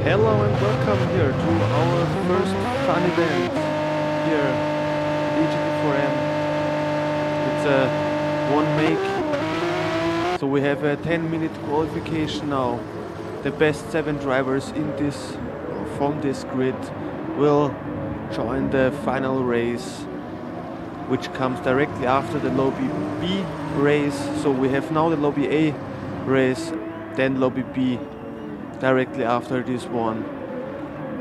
Hello and welcome here to our first fun event here at GT4M. It's a one make, so we have a 10-minute qualification now. The best 7 drivers in this from this grid will join the final race, which comes directly after the lobby B race. So we have now the lobby A race, then lobby B directly after this one,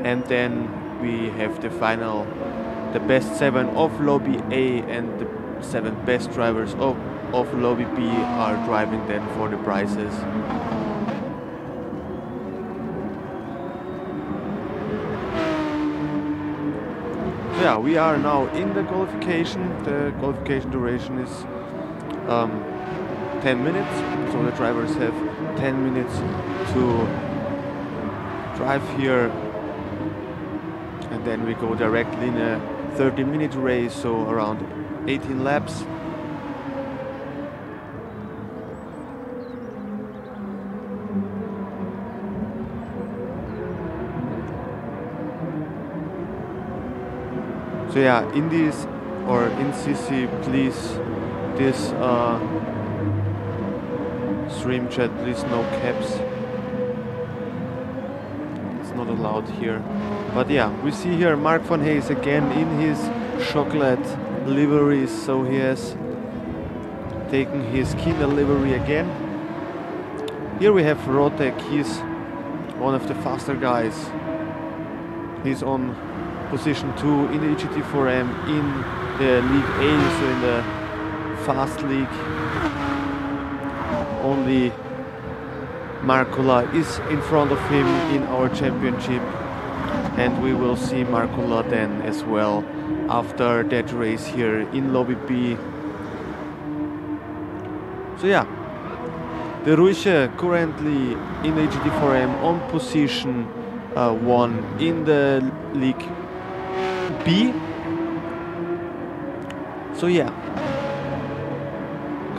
and then we have the final. The best 7 of lobby A and the 7 best drivers of lobby B are driving then for the prizes. So yeah, we are now in the qualification. The qualification duration is 10 minutes, so the drivers have 10 minutes to drive here, and then we go directly in a 30-minute race, so around 18 laps. So yeah, in this or in CC, please, this stream chat, please no caps. Not allowed here, but yeah, we see here Mark van Hayes again in his chocolate liveries, so he has taken his Kinder livery again. Here we have Fanatec. He's one of the faster guys. He's on position 2 in the GT4M in the League A, so in the fast league. Only Markula is in front of him in our championship, and we will see Markula then as well after that race here in lobby B. So yeah, the Ruische currently in the GT4M on position 1 in the League B. So yeah,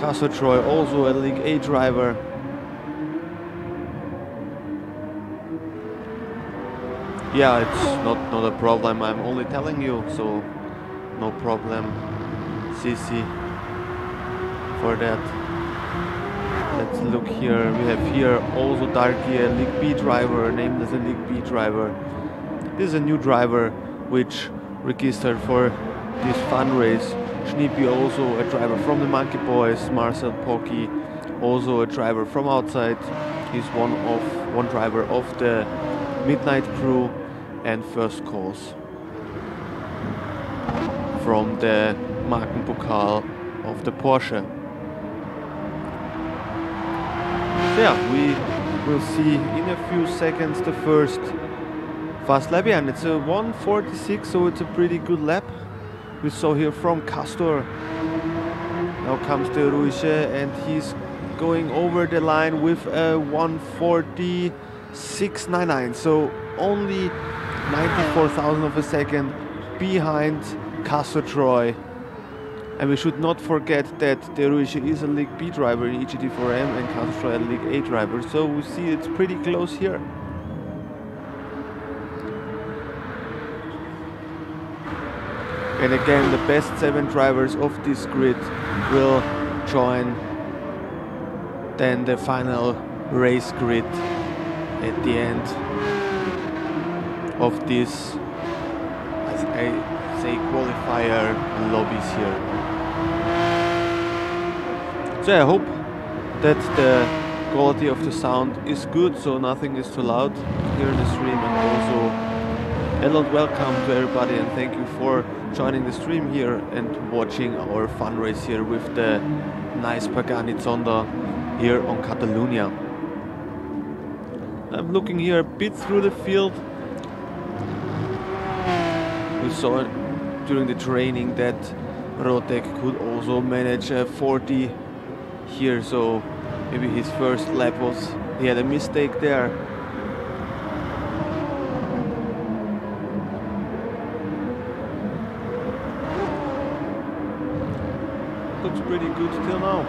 Castle Troy also a League A driver. Yeah, it's not a problem, I'm only telling you, so no problem, CC, for that. Let's look here. We have here also Darky, a League B driver, named as a League B driver. This is a new driver which registered for this fun race. Schneepi, also a driver from the Monkey Boys. Marcel Pocky, also a driver from outside. He's one driver of the Midnight Crew, and first course from the Markenpokal of the Porsche. So yeah, we will see in a few seconds the first fast lap, and it's a 1:46, so it's a pretty good lap. We saw here from Castor. Now comes the Ruische, and he's going over the line with a 1:46.99, so only 94,000 of a second behind Castor Troy. And we should not forget that the Ruische is a League B driver in GT4M and Castor Troy a League A driver, so we see it's pretty close here. And again, the best 7 drivers of this grid will join then the final race grid at the end of this, as I say, qualifier lobbies here. So I hope that the quality of the sound is good, so nothing is too loud here in the stream. And also hello and welcome to everybody, and thank you for joining the stream here and watching our fun race here with the nice Pagani Zonda here on Catalunya. I'm looking here a bit through the field. We saw during the training that Rotek could also manage a 40 here, so maybe his first lap he had a mistake there. Looks pretty good till now.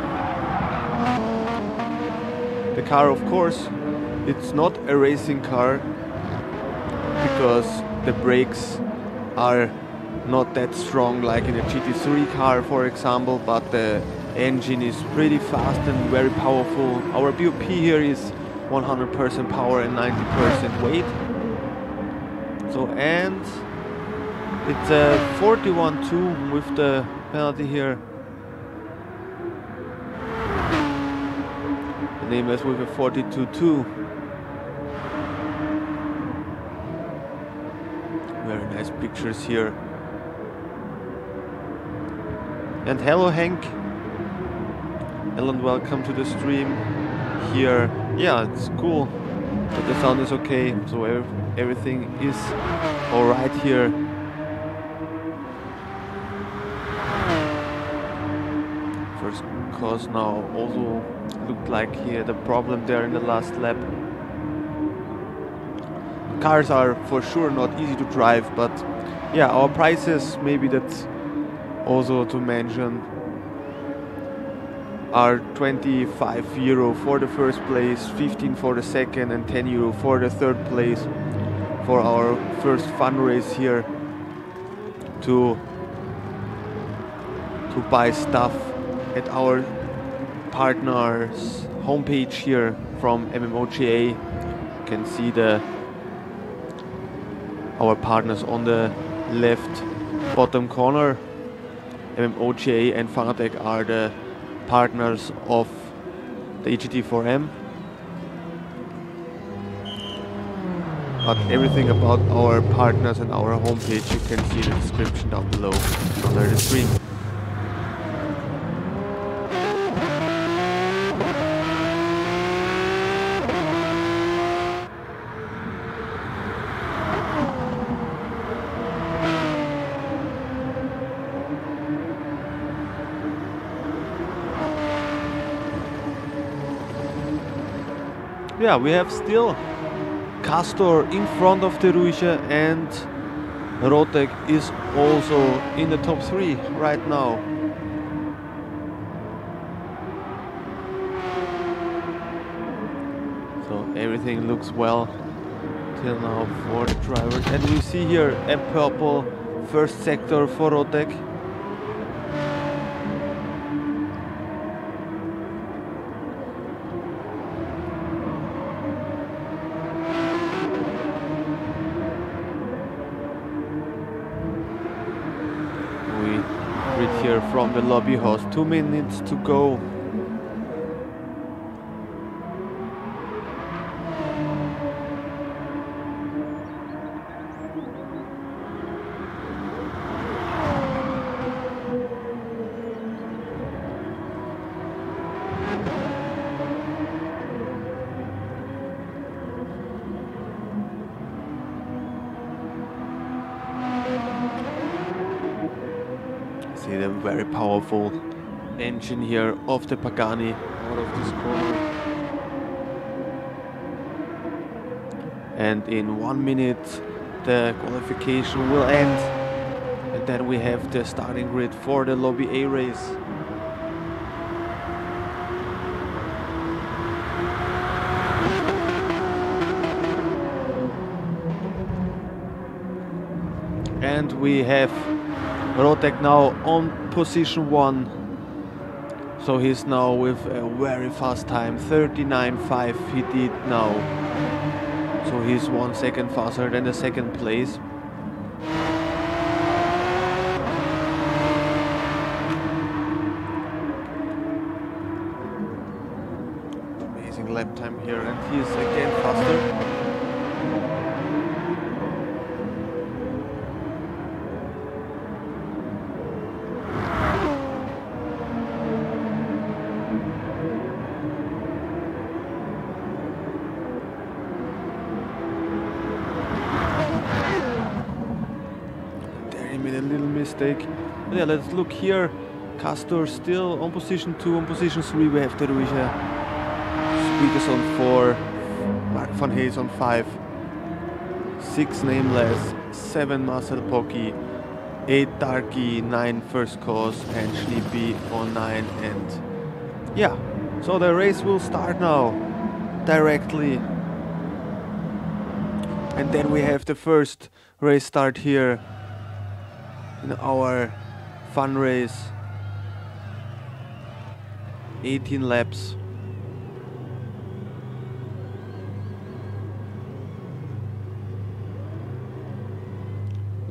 The car, of course, it's not a racing car. because the brakes are not that strong like in a GT3 car, for example, but the engine is pretty fast and very powerful. Our BOP here is 100% power and 90% weight. So, and it's a 41.2 with the penalty here. The name is with a 42.2. Very nice pictures here. And hello Hank. Hello and welcome to the stream here. Yeah, it's cool. But the sound is okay, so everything is alright here. First cause now also looked like he had a problem there in the last lap. Cars are for sure not easy to drive, but yeah, our prices, maybe that's also to mention, are 25 euro for the first place, 15 for the second, and 10 euro for the third place for our first fun race here to buy stuff at our partners homepage here from MMOGA. You can see our partners on the left bottom corner. MMOGA and Fanatec are the partners of the GT4M. But everything about our partners and our homepage you can see in the description down below under the stream. Yeah, we have still Castor in front of the Ruige, and Rotec is also in the top 3 right now. So everything looks well till now for the drivers. And we see here a purple first sector for Rotec. Here from the lobby house, 2 minutes to go. See the very powerful engine here of the Pagani out of this corner. And in 1 minute the qualification will end, and then we have the starting grid for the Lobby A race. And we have Rotec now on position 1, so he's now with a very fast time, 39.5 he did now, so he's 1 second faster than the second place. Amazing lap time here, and he's again faster. Mistake. But yeah, let's look here. Castor still on position 2. On position 3 we have the Ruige. Speakers on 4. Mark van Hayes on 5. 6 Nameless. 7 Marcel Pocky. 8 Darky. 9 First Cause. And Schneepi on 9. And yeah, so the race will start now directly. And then we have the first race start here in our fun race. 18 laps.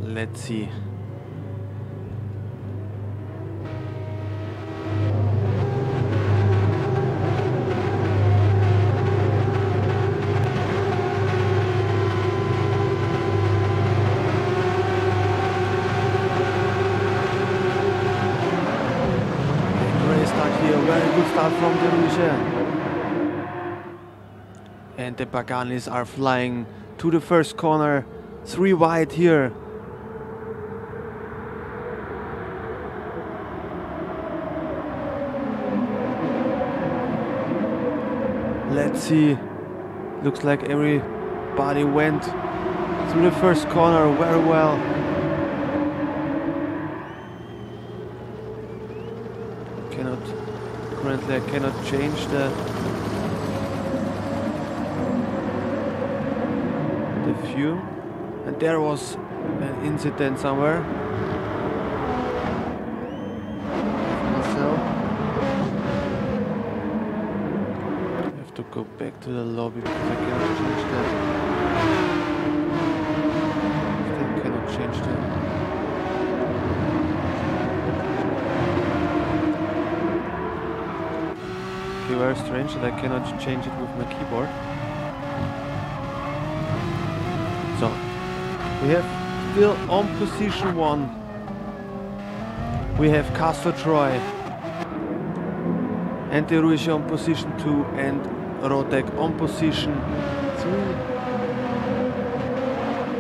Let's see. Very good start from Catalunya. And the Paganis are flying to the first corner. 3 wide here. Let's see. Looks like everybody went through the first corner very well. Currently I cannot change the view, and there was an incident somewhere. Myself, I have to go back to the lobby because I cannot change that. Still cannot change that. Very strange that I cannot change it with my keyboard. So we have still on position 1. We have Castor Troy and Deruisha on position 2 and Rotek on position 3.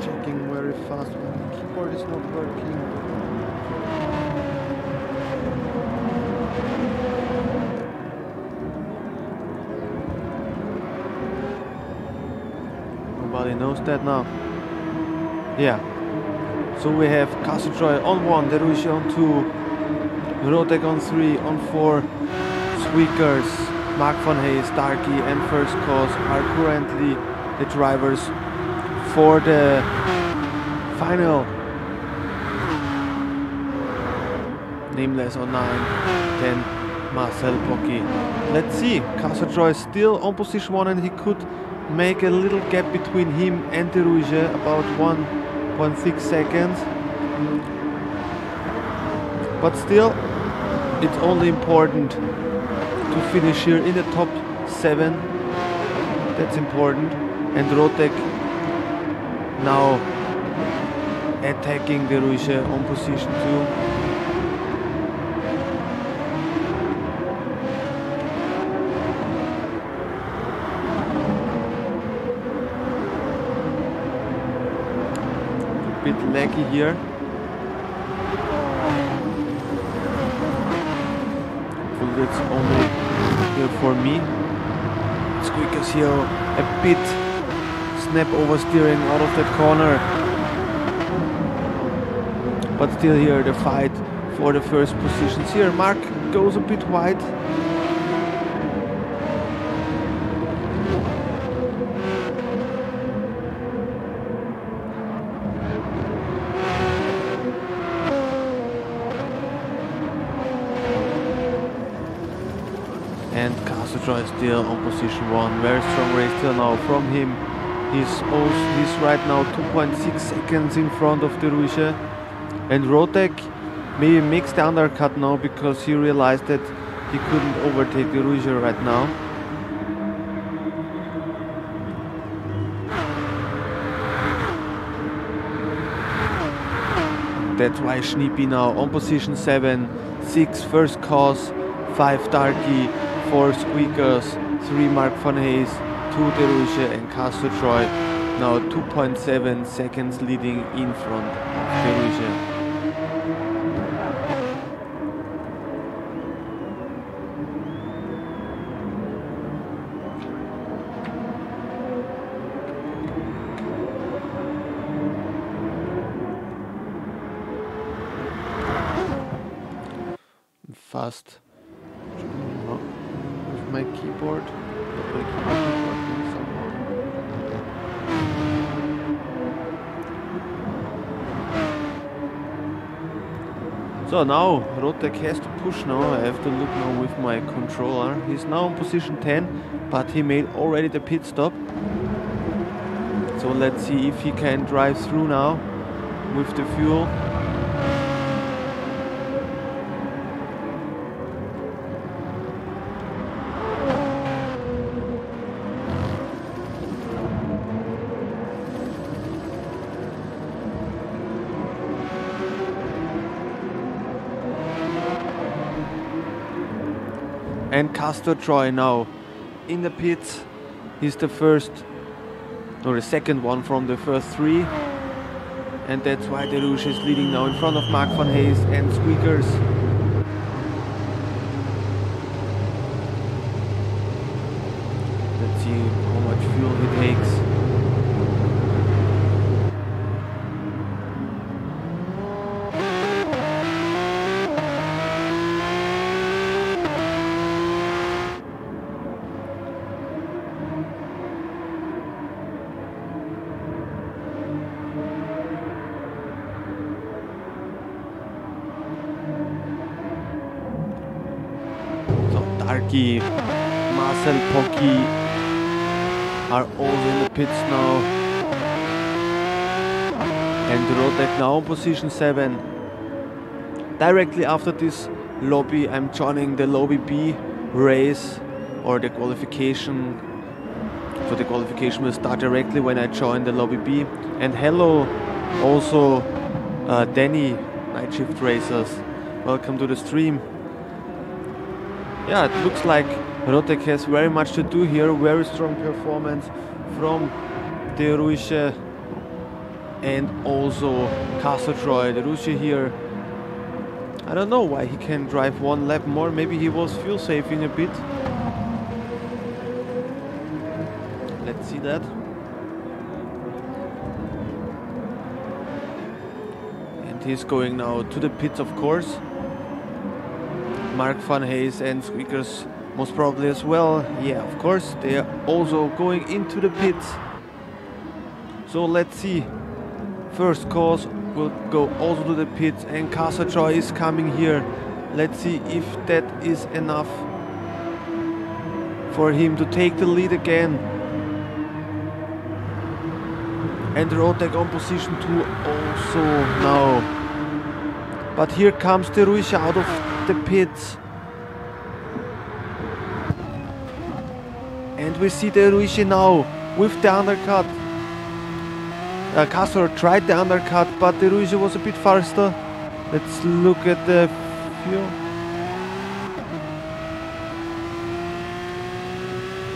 Checking very fast when the keyboard is not working. Nobody knows that now. Yeah. So we have Castor Troy on 1, Deruisha on 2, Rotek on 3, on 4, Squeakers, Mark van Hayes, Darky and First Cause are currently the drivers for the final. Nameless on 9, 10, Marcel Pocky. Let's see, Castor Troy still on position 1 and he could make a little gap between him and Deruisha, about 1.6 seconds. But still, it's only important to finish here in the top 7. That's important. And Rotek now attacking Deruisha on position 2. Bit laggy here. Well, that's only here for me. Squeakers here a bit snap oversteering out of that corner. But still here the fight for the first positions here. Mark goes a bit wide. And Castor Troy still on position 1. Very strong race till now from him. He's right now 2.6 seconds in front of Deruisha. And Rotek maybe makes the undercut now because he realized that he couldn't overtake Deruisha right now. That's why Schneepi now on position 7, 6 First Cause, 5 Darky, 4 Squeakers, 3 Mark van Hayes, 2 Deruisha and Castor Troy now 2.7 seconds leading in front of Deruisha. Fast with my keyboard, but my keyboard is working somehow. So now Rotek has to push now. I have to look now with my controller. He's now in position 10, but he made already the pit stop. So let's see if he can drive through now with the fuel. And Castor Troy now in the pits. He's the first or the second one from the first three. And that's why De Rouge is leading now in front of Mark van Hayes and Squeakers. Let's see how much fuel he takes. Marcel Pocky are also in the pits now. And Rotek now in position 7. Directly after this lobby, I'm joining the lobby B race or the qualification. So the qualification will start directly when I join the lobby B. And hello also Danny, Night Shift Racers. Welcome to the stream. Yeah, it looks like Rotek has very much to do here. Very strong performance from De Rouge and also Castor Troy. De Rouge here, I don't know why he can drive one lap more. Maybe he was fuel saving a bit. Let's see that. And he's going now to the pits, of course. Mark van Hayes and Squeakers most probably as well. Yeah, of course, they are also going into the pits. So let's see. First course will go also to the pits and Castor Troy is coming here. Let's see if that is enough for him to take the lead again. And Rotek on position 2 also now. But here comes De Rouge out of the pits. And we see De Rouge now with the undercut. Castor tried the undercut, but De Rouge was a bit faster. Let's look at the fuel.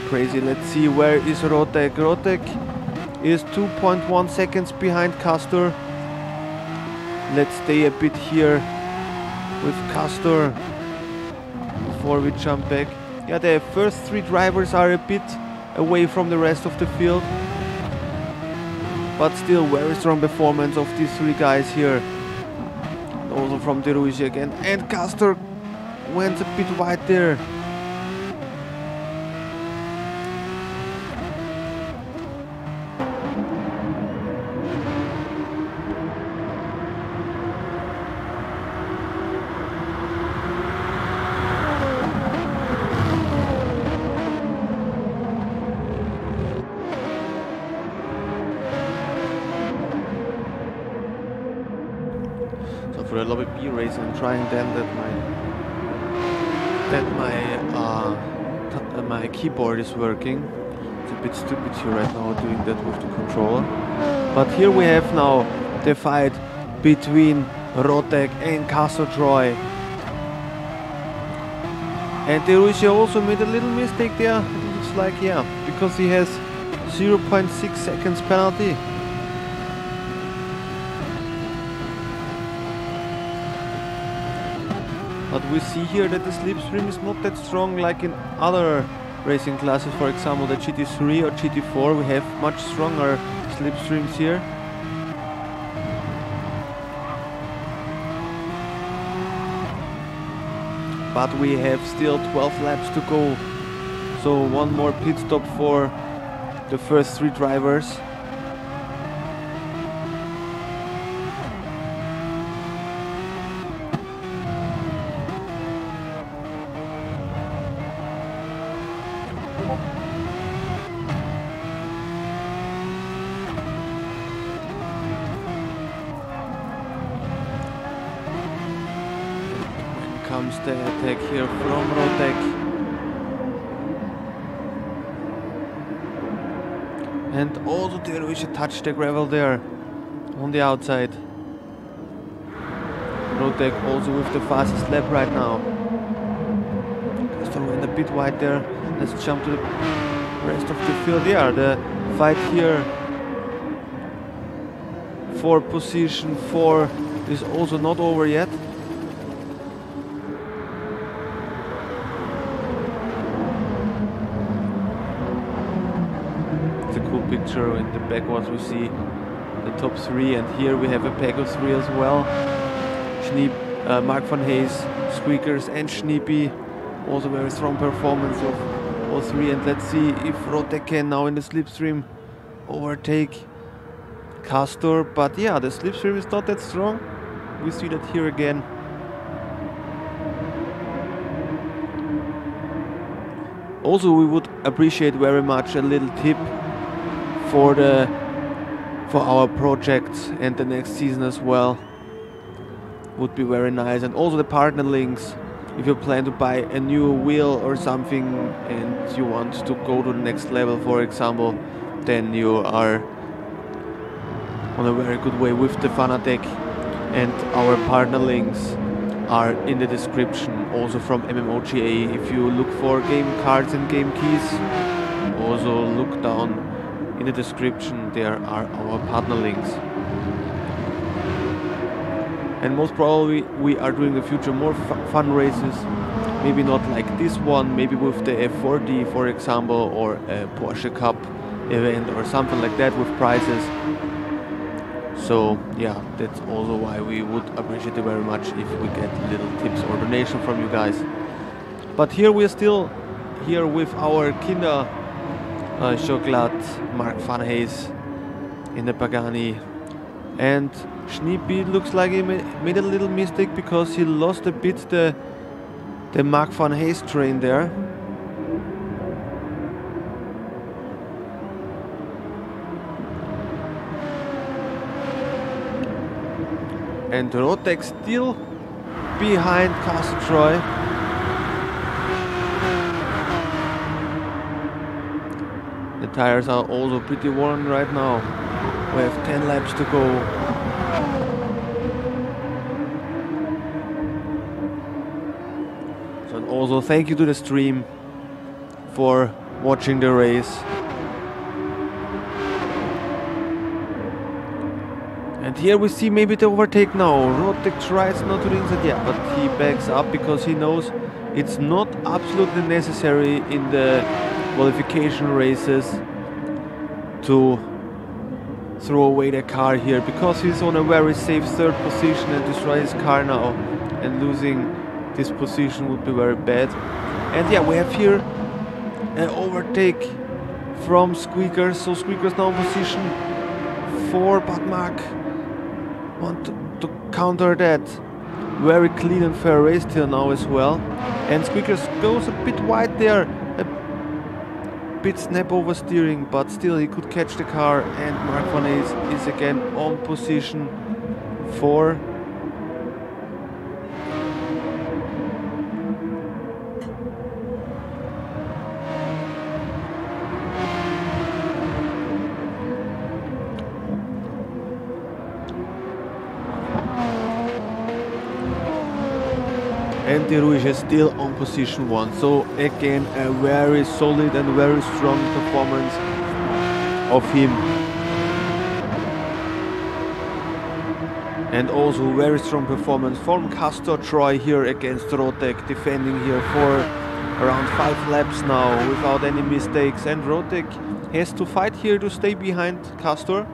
Crazy. Let's see, where is Rotek? Rotek is 2.1 seconds behind Castor. Let's stay a bit here with Castor before we jump back. Yeah, the first three drivers are a bit away from the rest of the field, but still very strong performance of these three guys here. Also from De Rouge again, and Castor went a bit wide there. For a lobby B race, I'm trying then that my keyboard is working. It's a bit stupid here right now doing that with the controller. But here we have now the fight between Rotek and Castor Troy. And De Rouge also made a little mistake there. It looks like, yeah, because he has 0.6 seconds penalty. But we see here that the slipstream is not that strong like in other racing classes. For example, the GT3 or GT4, we have much stronger slipstreams here. But we have still 12 laps to go. So one more pit stop for the first three drivers. comes the attack here from Fanatec. And also there we should touch the gravel there on the outside. Fanatec also with the fastest lap right now. Castor went a bit wide there. Let's jump to the rest of the field. Yeah, the fight here for position 4 is also not over yet. It's a cool picture. In the backwards we see the top 3, and here we have a pack of 3 as well. Mark van Hayes, Squeakers and Schneepy. Also very strong performance of all 3, and let's see if Fanatec can now in the slipstream overtake Castor. But yeah, the slipstream is not that strong. We see that here again. Also, we would appreciate very much a little tip for our projects and the next season as well. Would be very nice. And also the partner links. If you plan to buy a new wheel or something and you want to go to the next level, for example, then you are on a very good way with the Fanatec. And our partner links are in the description, also from MMOGA. If you look for game cards and game keys, also look down in the description, there are our partner links. And most probably we are doing in the future more fun races, maybe not like this one, maybe with the F40 for example, or a Porsche Cup event or something like that with prizes. So yeah, that's also why we would appreciate it very much if we get little tips or donation from you guys. But here we're still here with our Kinder Chocolate Mark van Hayes in the Pagani. And Schneepy looks like he made a little mistake because he lost a bit the Mark van Hayes train there. And Fanatec still behind Castor Troy. The tires are also pretty worn right now. We have 10 laps to go. So, and also thank you to the stream for watching the race. And here we see maybe the overtake now. Fanatec tries not to the inside, yeah, but he backs up because he knows it's not absolutely necessary in the qualification races to throw away the car here, because he's on a very safe third position and destroy his car now, and losing this position would be very bad. And yeah, we have here an overtake from Squeakers, so Squeakers now in position 4, but Mark want to counter that. Very clean and fair race till now as well. And Squeakers goes a bit wide there, a bit snap oversteering, but still he could catch the car, and Mark van Hayes is again on position 4. And De Ruige is still on position 1, so again a very solid and very strong performance of him. And also very strong performance from Castor Troy here against Fanatec, defending here for around 5 laps now without any mistakes, and Fanatec has to fight here to stay behind Castor.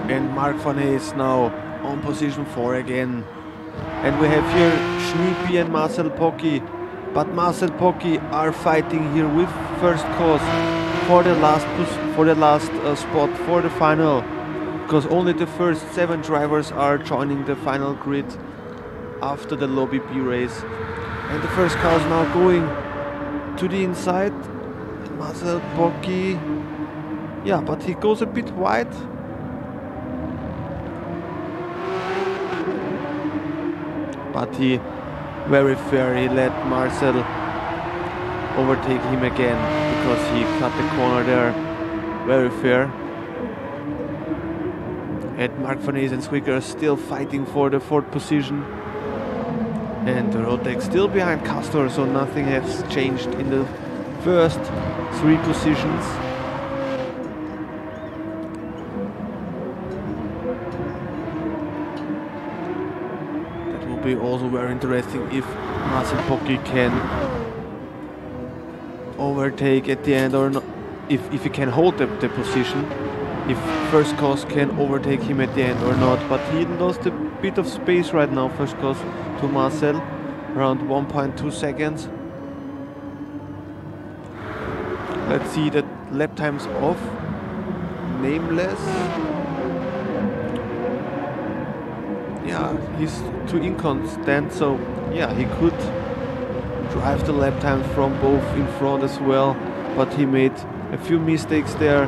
And Mark van Hayes now on position 4 again. And we have here Schneepy and Marcel Pocky. But Marcel Pocky are fighting here with first cause for the last spot for the final. Because only the first 7 drivers are joining the final grid after the Lobby B race. And the first car is now going to the inside. Marcel Pocky Yeah, but he goes a bit wide. But he very fair, he let Marcel overtake him again because he cut the corner there. Very fair. And Mark Van Hees and Squeaker are still fighting for the 4th position. And Rotek still behind Castor, so nothing has changed in the first 3 positions. That will be also very interesting if Marcel Pocki can overtake at the end or not, if he can hold the position, if First Cause can overtake him at the end or not. But he lost a bit of space right now, First Cause to Marcel, around 1.2 seconds. Let's see the lap times of Nameless. Yeah, he's too inconstant, so yeah, he could drive the lap times from both in front as well, but he made a few mistakes there.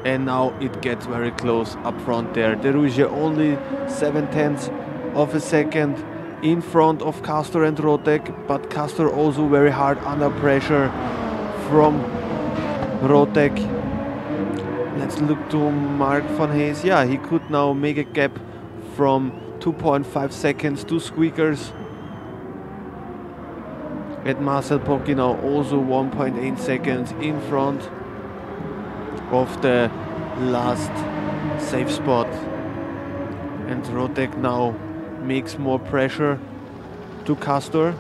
And now it gets very close up front there. De Rouge only 0.7 of a second in front of Castor and Rotek, but Castor also very hard under pressure from Rotek. Let's look to Mark Van Hees. Yeah, he could now make a gap from 2.5 seconds to Squeakers. And Marcel Pocki now also 1.8 seconds in front of the last safe spot. And Rotek now makes more pressure to Castor.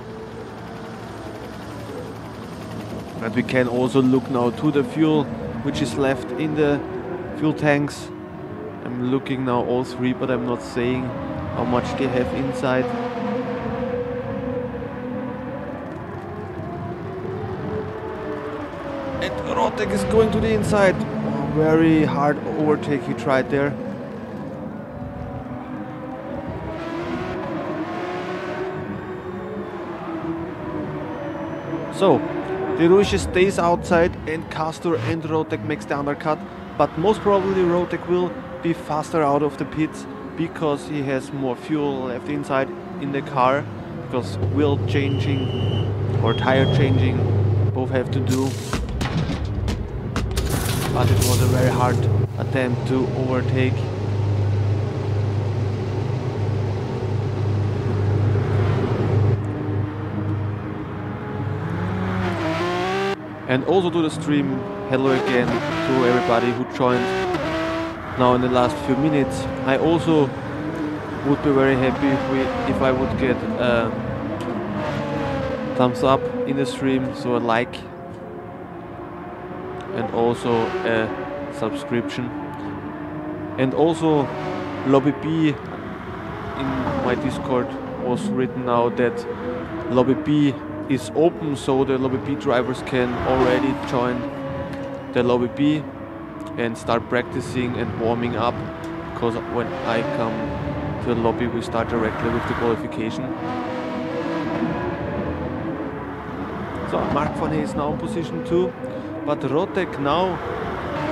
And we can also look now to the fuel which is left in the fuel tanks. I'm looking now all 3, but I'm not saying how much they have inside. And Rotek is going to the inside. Oh, very hard overtake he tried there. So, De Rouge stays outside and Castor and Rotek makes the undercut, but most probably Rotek will be faster out of the pits because he has more fuel left inside in the car, because wheel changing or tire changing both have to do. But it was a very hard attempt to overtake. And also to the stream, hello again to everybody who joined now in the last few minutes. I also would be very happy if I would get a thumbs up in the stream, so a like and also a subscription. And also Lobby B in my Discord was written now that Lobby B is open, so the Lobby B drivers can already join the Lobby B and start practicing and warming up, because when I come to the lobby we start directly with the qualification. So Mark Van Hees now in position 2, but Rotek now,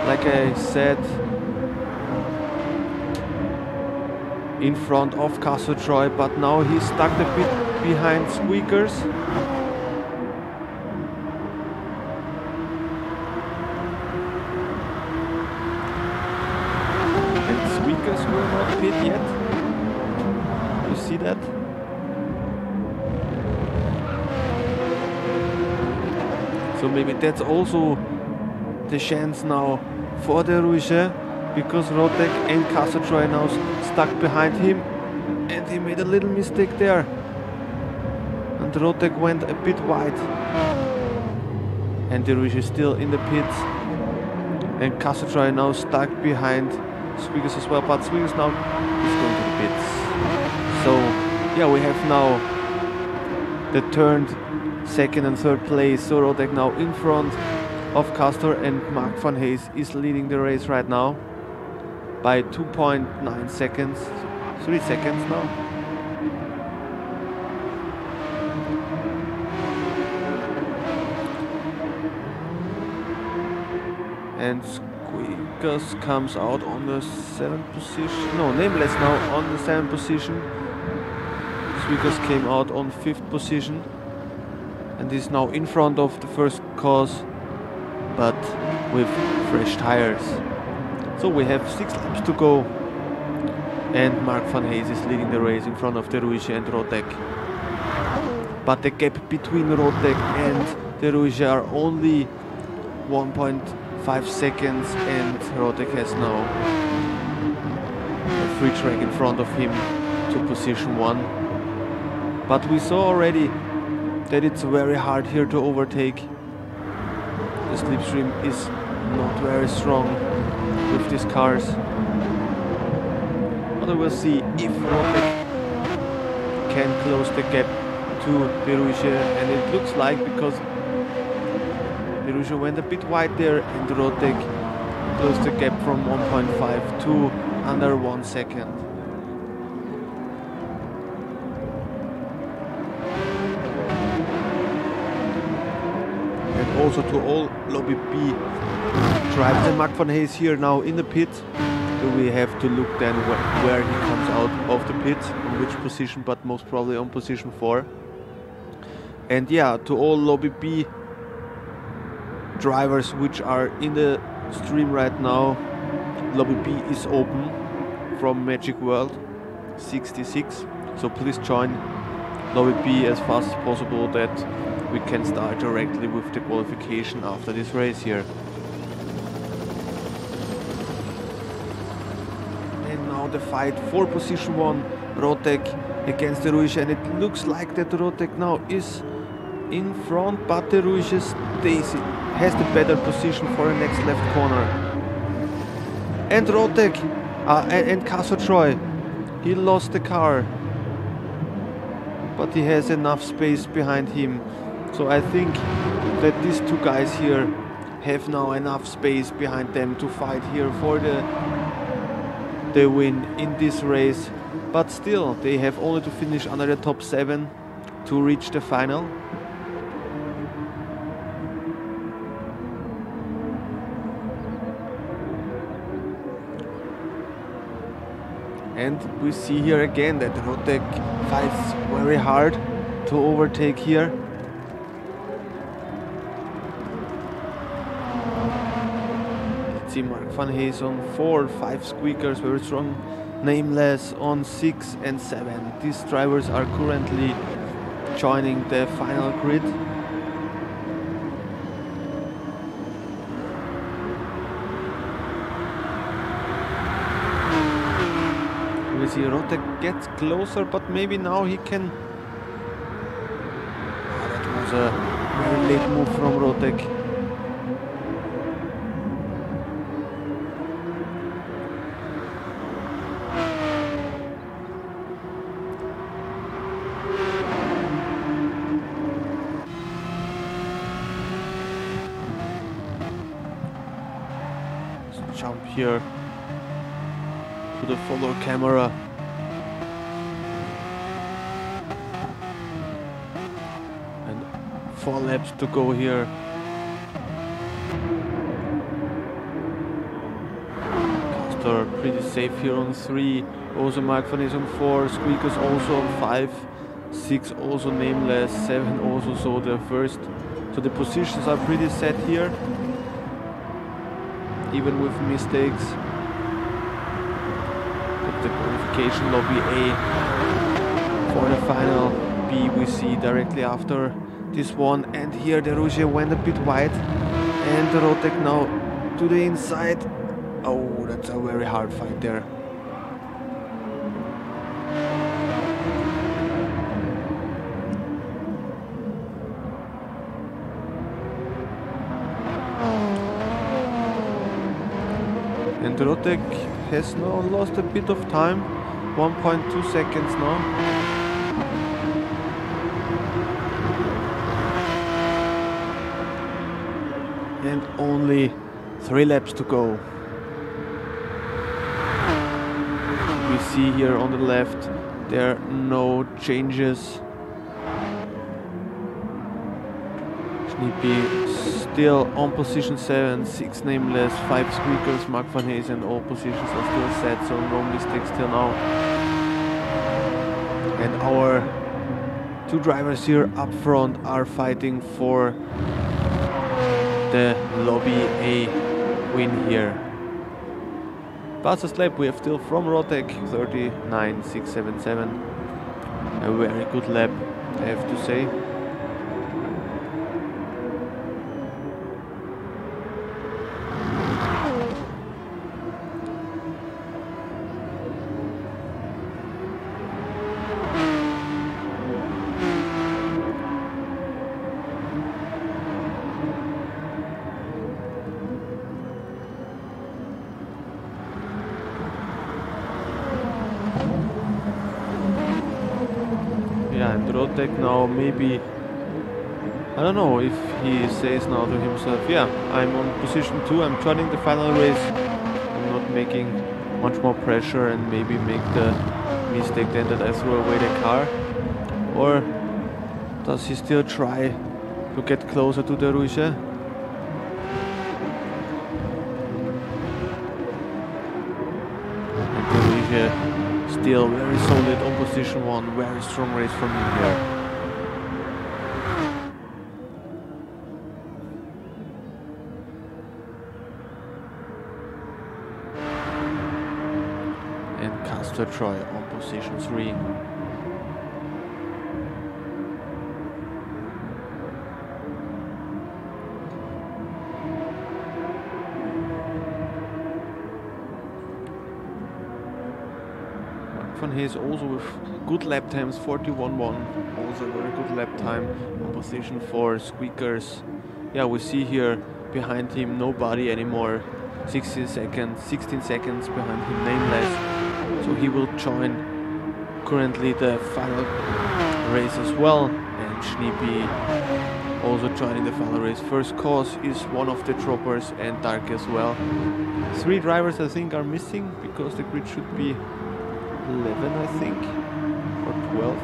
like I said, in front of Castle Troy, but now he's stuck a bit behind Squeakers. Will not pit yet. You see that? So maybe that's also the chance now for De Rouge, because Rotek and Castle now stuck behind him and he made a little mistake there. And Rotek went a bit wide. And De Rouge is still in the pits. And Castle now stuck behind Squeakers as well, but Squeakers now is going to the pits. So yeah, we have now the turned second and third place. So Rotek now in front of Castor, and Mark Van Hees is leading the race right now by 2.9 seconds, 3 seconds now. And Squeakers comes out on the 7th position. No, Nameless now on the 7th position. Squeakers came out on 5th position and is now in front of the first cars, but with fresh tires. So we have 6 laps to go, and Mark van Hayes is leading the race in front of De Ruige and Rotek. But the gap between Rotek and De Ruige are only 1.5 seconds, and Rotek has now a free track in front of him to position 1. But we saw already that it's very hard here to overtake. The slipstream is not very strong with these cars. But we'll see if Rotek can close the gap to De Ruige, and it looks like, because De Ruige went a bit wide there and Rotek closed the gap from 1.5 to under 1 second. And also to all Lobby B drivers, and Mark van Hayes here now in the pit. So we have to look then where he comes out of the pit, on which position, but most probably on position 4. And yeah, to all Lobby B drivers which are in the stream right now, Lobby B is open from Magic World 66. So please join Lobby B as fast as possible, that we can start directly with the qualification after this race here. And now the fight for position 1, Rotek against De Ruige, and it looks like that Rotek now is in front, but De Ruige has the better position for the next left corner. And Rotek and Casotroy, he lost the car, but he has enough space behind him. So I think that these two guys here have now enough space behind them to fight here for the win in this race. But still, they have only to finish under the top 7 to reach the final. And we see here again that Rotek fights very hard to overtake here. Let's see, Mark van Hayes on 4, 5 Squeakers, very strong. Nameless on 6 and 7. These drivers are currently joining the final grid. We see Rotek gets closer, but maybe now he can... Oh, that was a very late move from Rotek. Let's jump here to the follower camera. And 4 laps to go here. Castor pretty safe here on 3. Also Mark van Hayes on 4. Squeakers also on 5. 6 also Nameless. 7 also, so the first. So the positions are pretty set here, even with mistakes. The qualification lobby A for the final. B we see directly after this one, and here De Ruige went a bit wide, and the Rotek now to the inside. Oh, that's a very hard fight there. And Rotek has now lost a bit of time, 1.2 seconds now. And only 3 laps to go. We see here on the left, there are no changes. Snippy still on position 7, 6 nameless, 5 squeakers, Mark van Hayes, and all positions are still set, so no mistakes till now. And our 2 drivers here up front are fighting for the Lobby A win here. Fastest lap we have still from Rotec, 39.677. A very good lap, I have to say. Rotec now, maybe, I don't know if he says now to himself, yeah, I'm on position 2, I'm joining the final race, I'm not making much more pressure and maybe make the mistake then that I throw away the car. Or does he still try to get closer to the Rouge? And the Rouge still very solid on position 1, very strong race from him here. And Castor Troy on position 3. Van Hayes also with good lap times, 41.1, also a very good lap time on position 4, squeakers. Yeah, we see here behind him nobody anymore, 16 seconds behind him, nameless. So he will join currently the final race as well, and Schneepi also joining the final race. First cause is one of the droppers and Dark as well. 3 drivers I think are missing because the grid should be 11 I think, or 12.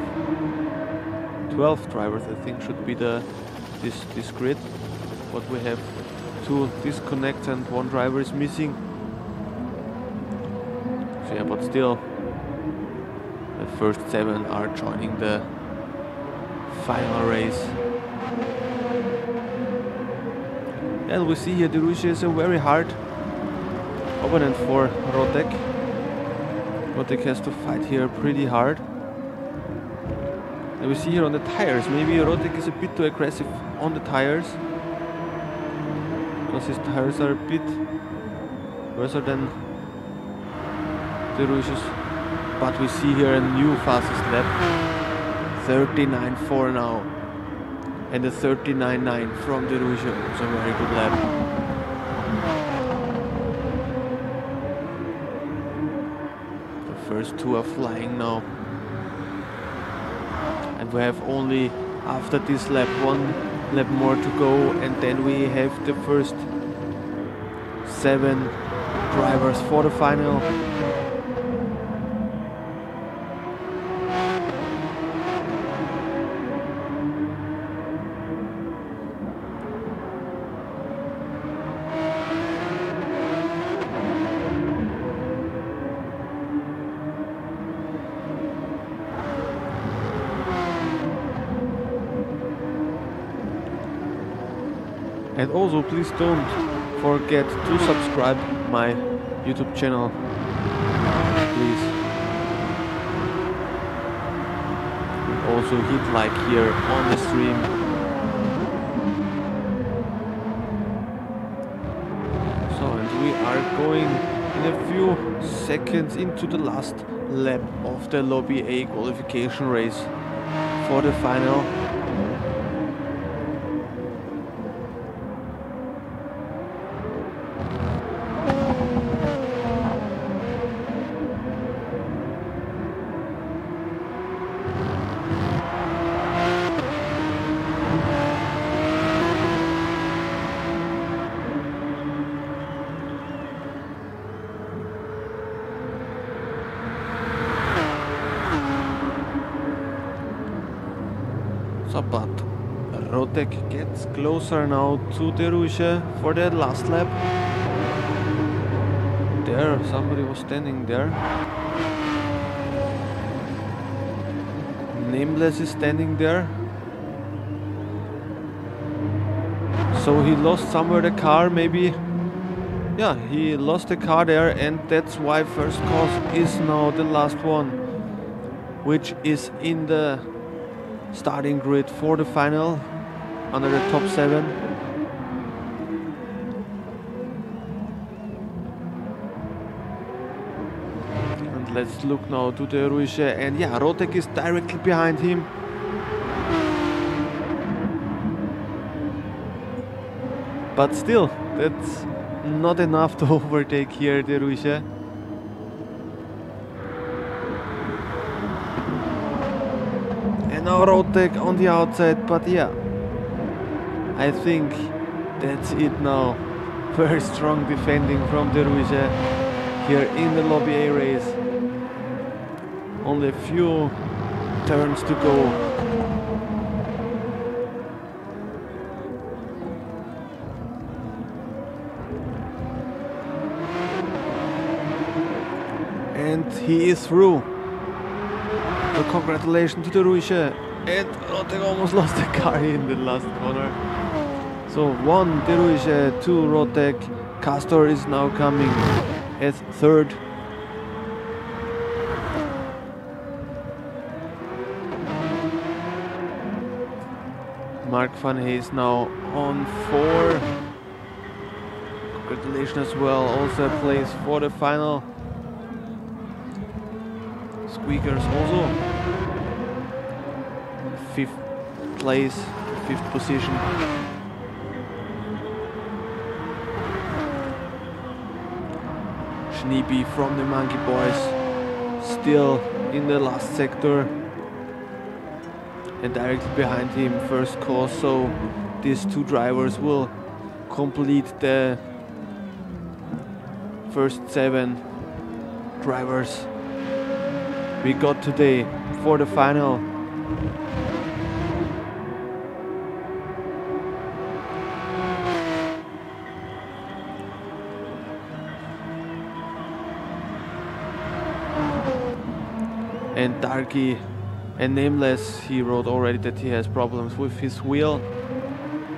12 drivers I think should be this grid, but we have 2 disconnects and 1 driver is missing. So yeah, but still the first 7 are joining the final race. And we see here the Rouge is a very hard opponent for Rotec. Rotec has to fight here pretty hard. And we see here on the tires, maybe Rotec is a bit too aggressive on the tires, because his tires are a bit worse than the Rouge's. But we see here a new fastest lap, 39.4 now, and a 39.9 from the Rouge. It's a very good lap. First 2 are flying now, and we have only after this lap 1 lap more to go, and then we have the first 7 drivers for the final. And also please don't forget to subscribe my YouTube channel, please. And also hit like here on the stream. So, and we are going in a few seconds into the last lap of the Lobby A qualification race for the final. But Rotek gets closer now to De Rouge for the last lap. There, somebody was standing there. Nameless is standing there. So he lost somewhere the car, maybe. Yeah, he lost the car there, and that's why first cause is now the last one, which is in the starting grid for the final under the top 7. And let's look now to the Rouge, and yeah, Rotek is directly behind him. But still, that's not enough to overtake here the Rouge. And now Rotek on the outside, but yeah, I think that's it now. Very strong defending from the Rouge here in the Lobby A race. Only a few turns to go. And he is through. So congratulations to the Rouge. And Rotek almost lost the car in the last corner. So 1 De Rouge, 2 Rotek. Castor is now coming as third. Mark Van Hayes now on 4. Congratulations as well. Also a place for the final. Squeakers also 5th place, 5th position. Schneeby from the Monkey Boys still in the last sector, and directly behind him first cause, so these 2 drivers will complete the first 7 drivers we got today for the final. And Darky and Nameless, he wrote already that he has problems with his wheel.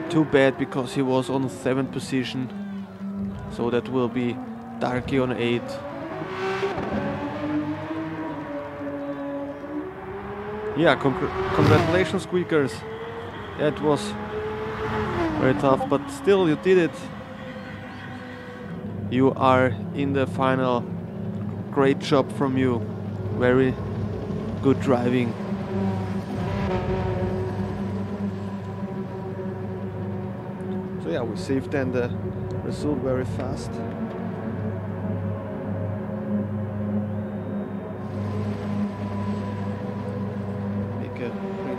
Too bad, because he was on 7th position. So that will be Darky on 8th. Yeah, congratulations, Squeakers. Yeah, it was very tough, but still you did it. You are in the final. Great job from you. Very good driving. So yeah, we saved then the result very fast.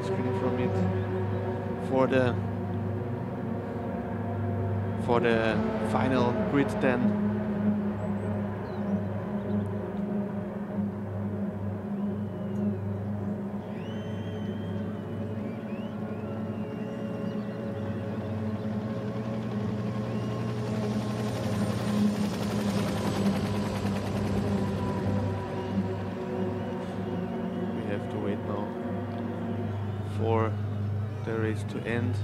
Screen from it for the final grid then. We have to wait now for the race to end.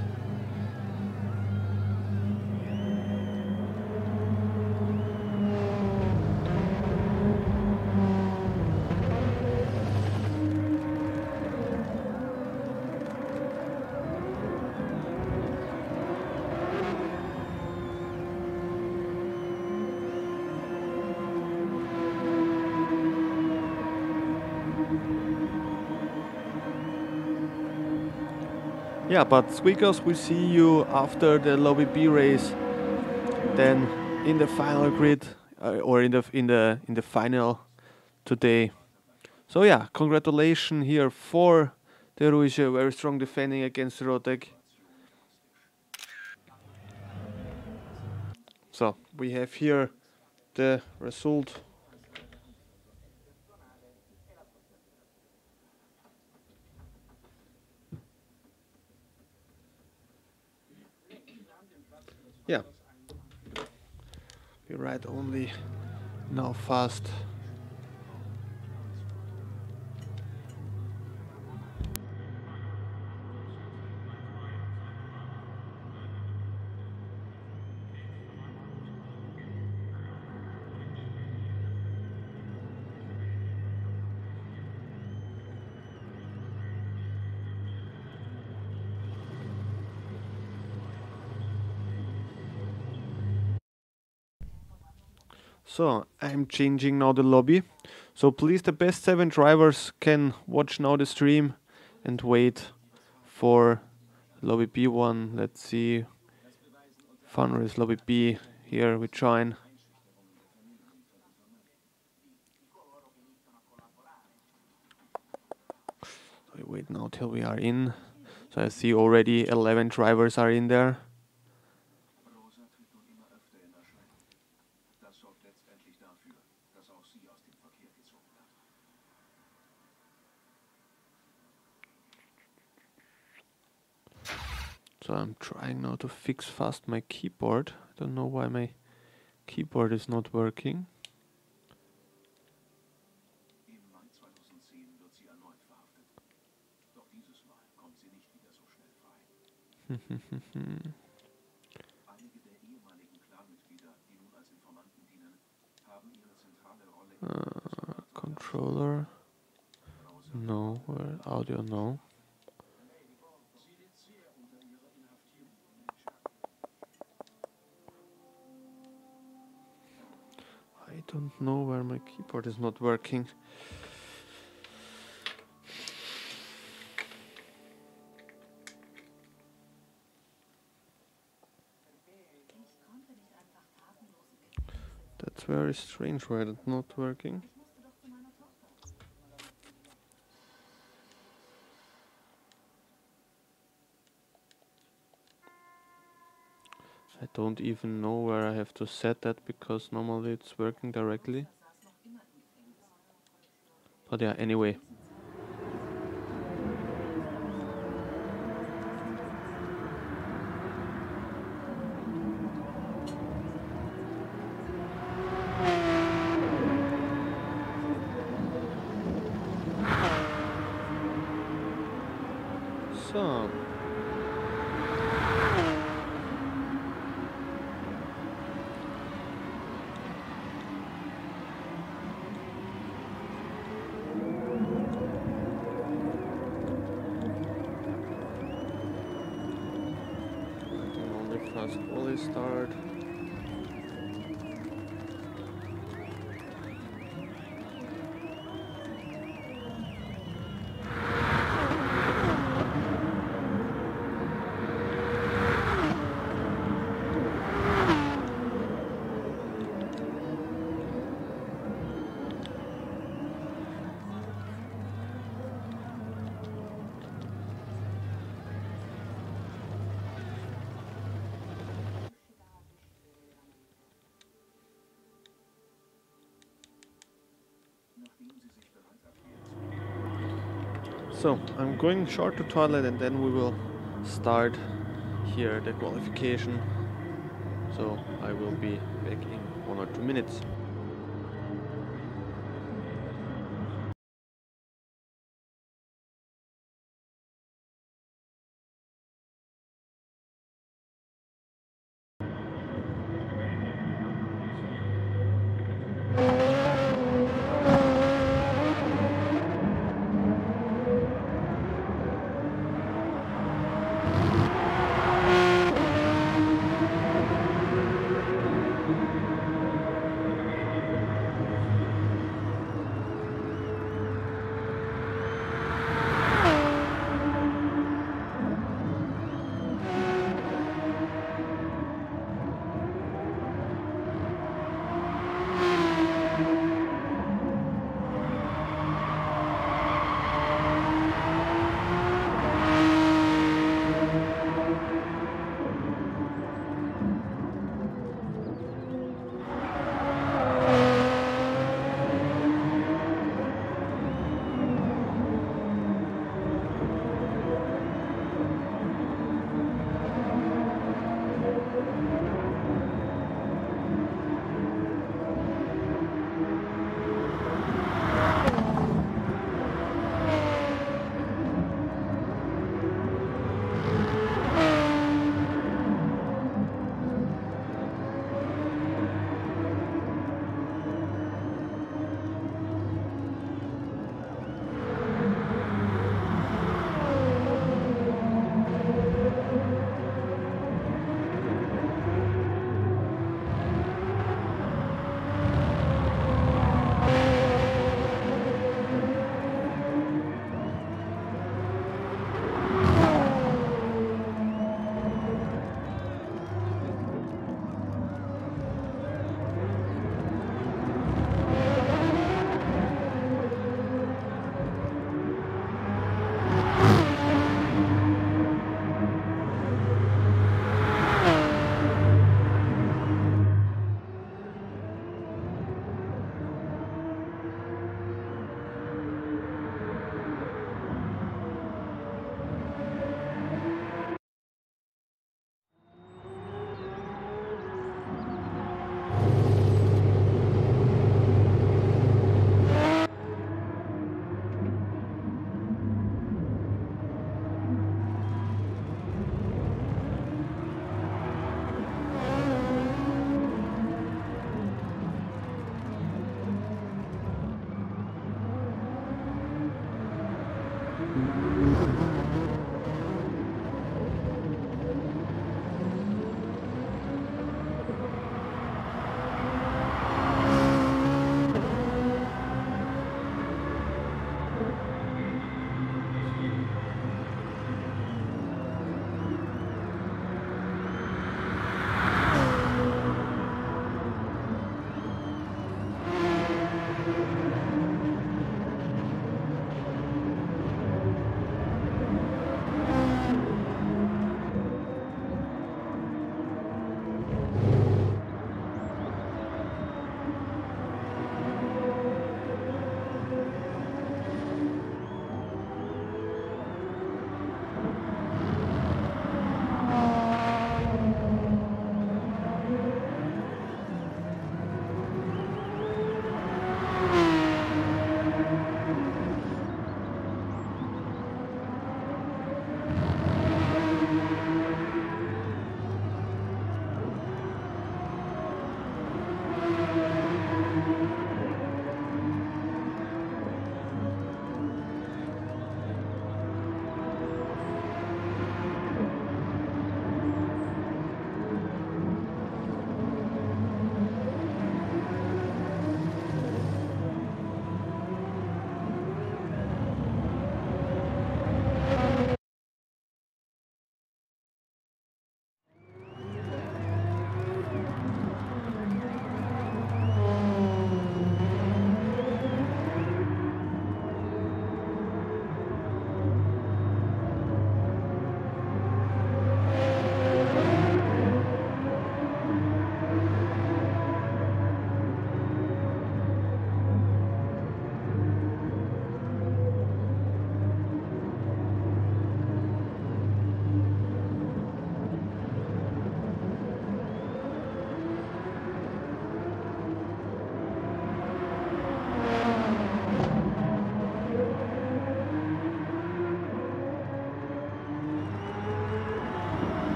Yeah, but Squeakers, we see you after the Lobby B race, then in the final grid or in the final today. So yeah, congratulations here for the Rouge, very strong defending against Rotek. So we have here the result. Yeah. We ride only now fast. So I'm changing now the lobby. So please, the best 7 drivers can watch now the stream and wait for lobby B1. Let's see. FUNRACE lobby B. Here we join. We wait now till we are in. So I see already 11 drivers are in there. So I'm trying now to fix fast my keyboard. I don't know why my keyboard is not working. Controller. No. Audio, no. I don't know where my keyboard is not working. That's very strange why it's not working. I don't even know where I have to set that, because normally it's working directly. But yeah, anyway. So. Fast volley start. So I'm going short to toilet and then we will start here the qualification. So I will be back in 1 or 2 minutes.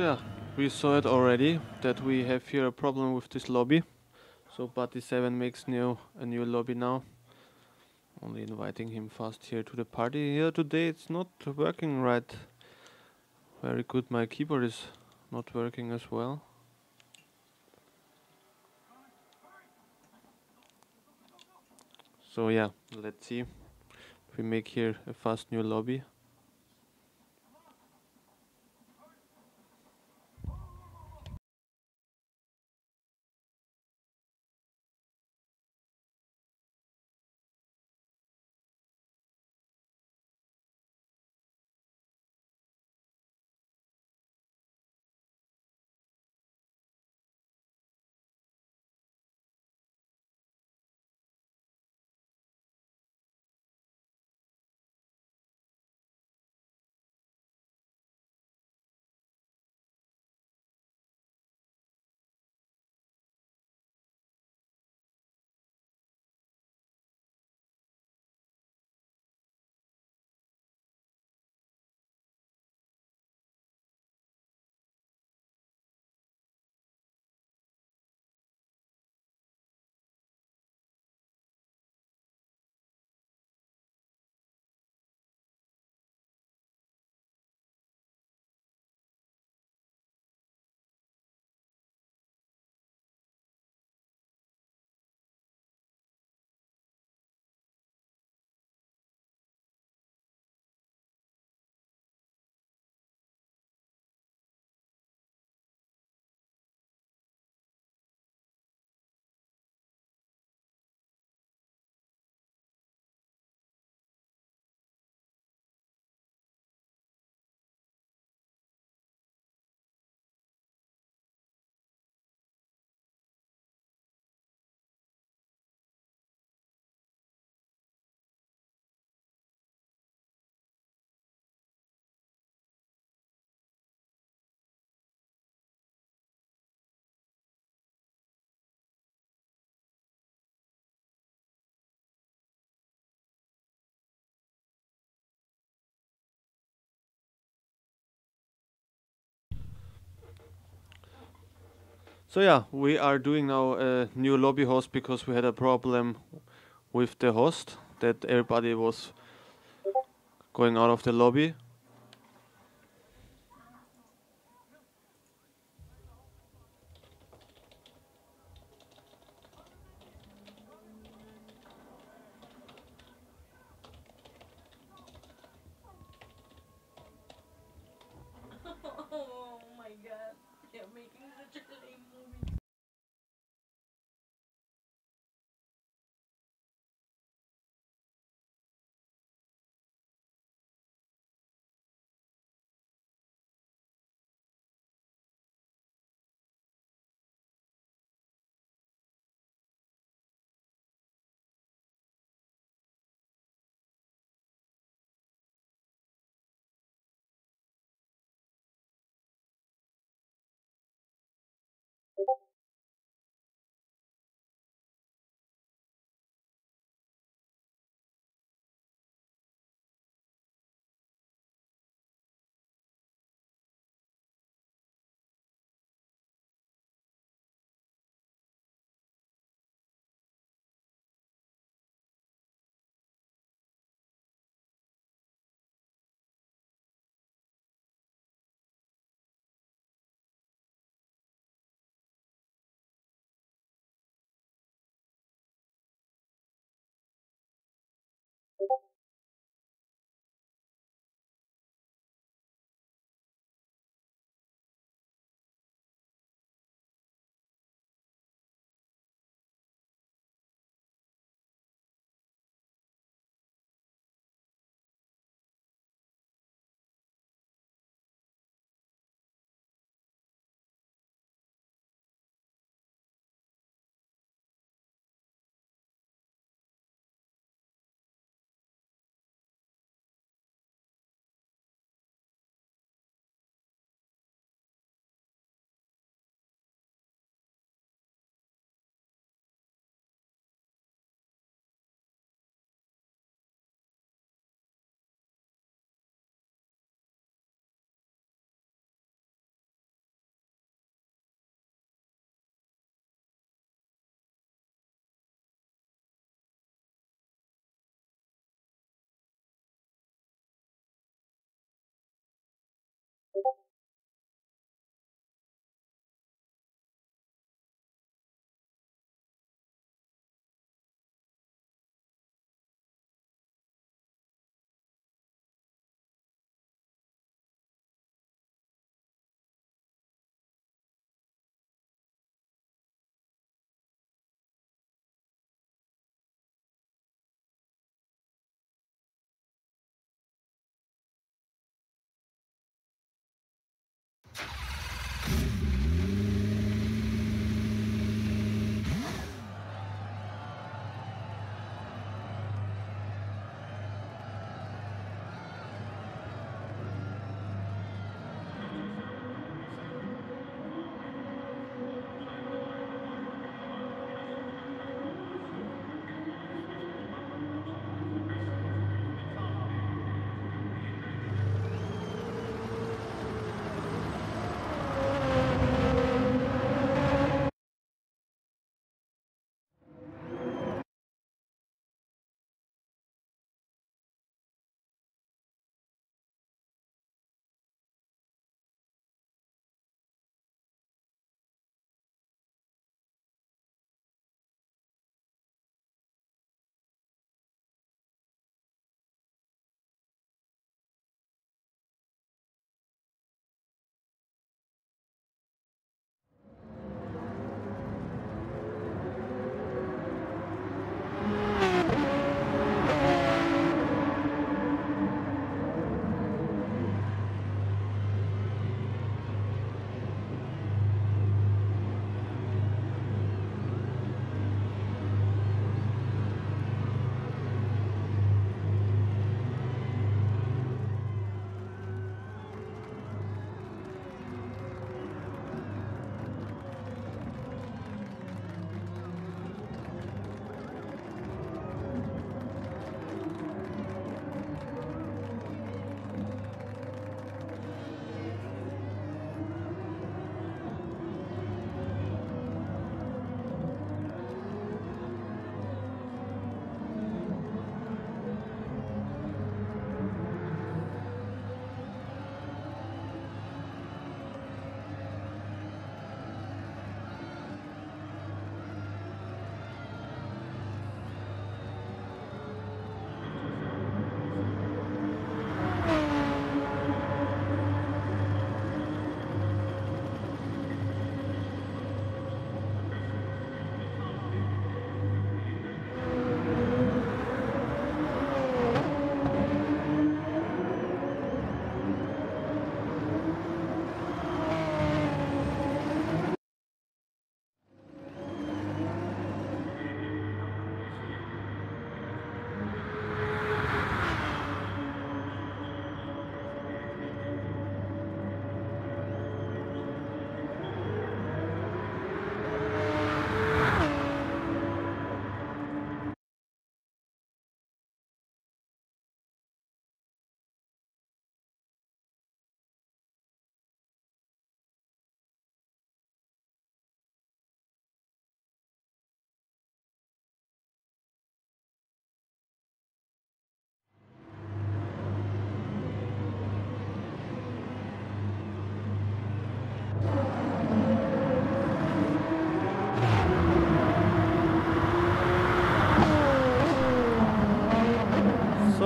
So yeah, we saw it already that we have here a problem with this lobby. So Party 7 makes a new lobby now. Only inviting him fast here to the party. Here today it's not working right. Very good, my keyboard is not working as well. So yeah, let's see if we make here a fast new lobby. So yeah, we are doing now a new lobby host because we had a problem with the host that everybody was going out of the lobby. Oh my god, you're making such a lame movie.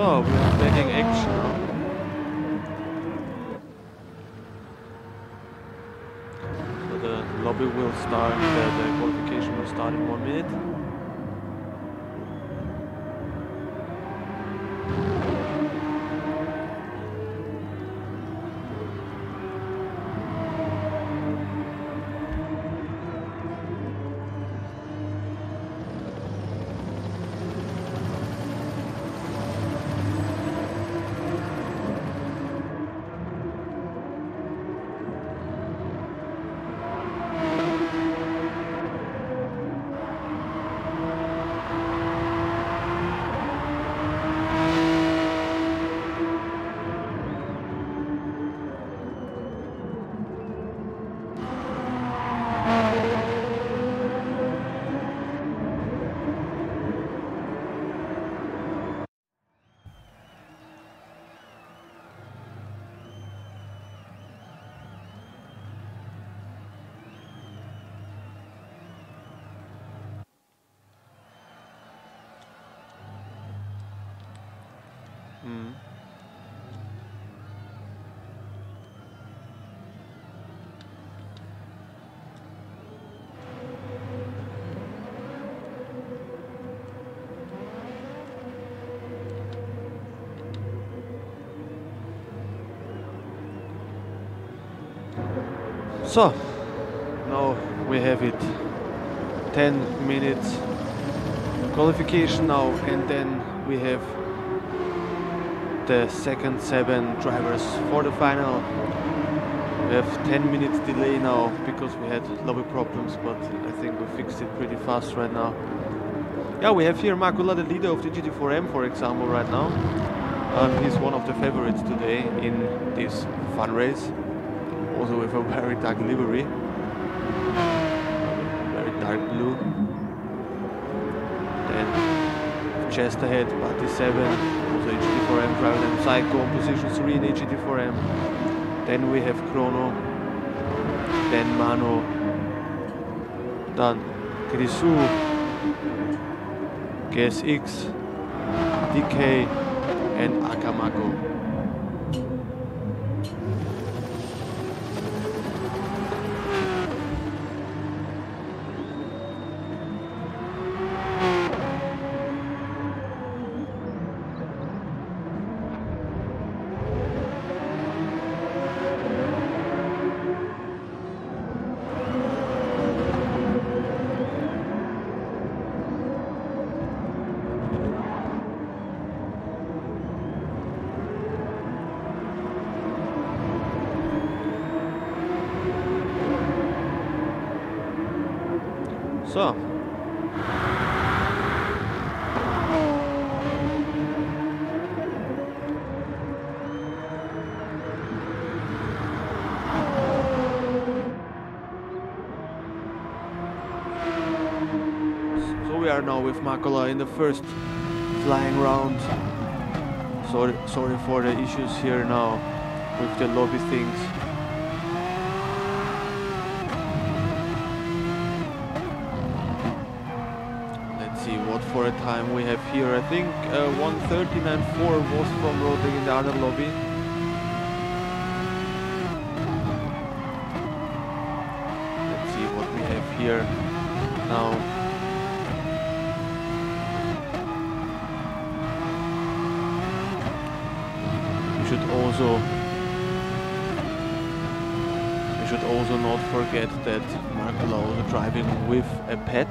So we are taking action now. So the lobby will start, the qualification will start in 1 minute. So, now we have it. 10 minutes qualification now, and then we have the second 7 drivers for the final. We have 10 minutes delay now because we had lobby problems, but I think we fixed it pretty fast right now. Yeah, we have here Makula, the leader of the GT4M, for example, right now. He's one of the favorites today in this fun race. Also with a very dark livery, very dark blue. Then just ahead, Party 7, also a GT4M driver, then Psycho on position 3 in a GT4M. Then we have Chrono, then Mano, then Grisu, GSX, DK, and Akamako. So, we are now with Makula in the first flying round. Sorry for the issues here now with the lobby things. For a time we have here, I think 1:39.4 was from Roderick in the other lobby. Let's see what we have here now. We should also not forget that Makula was driving with a pet.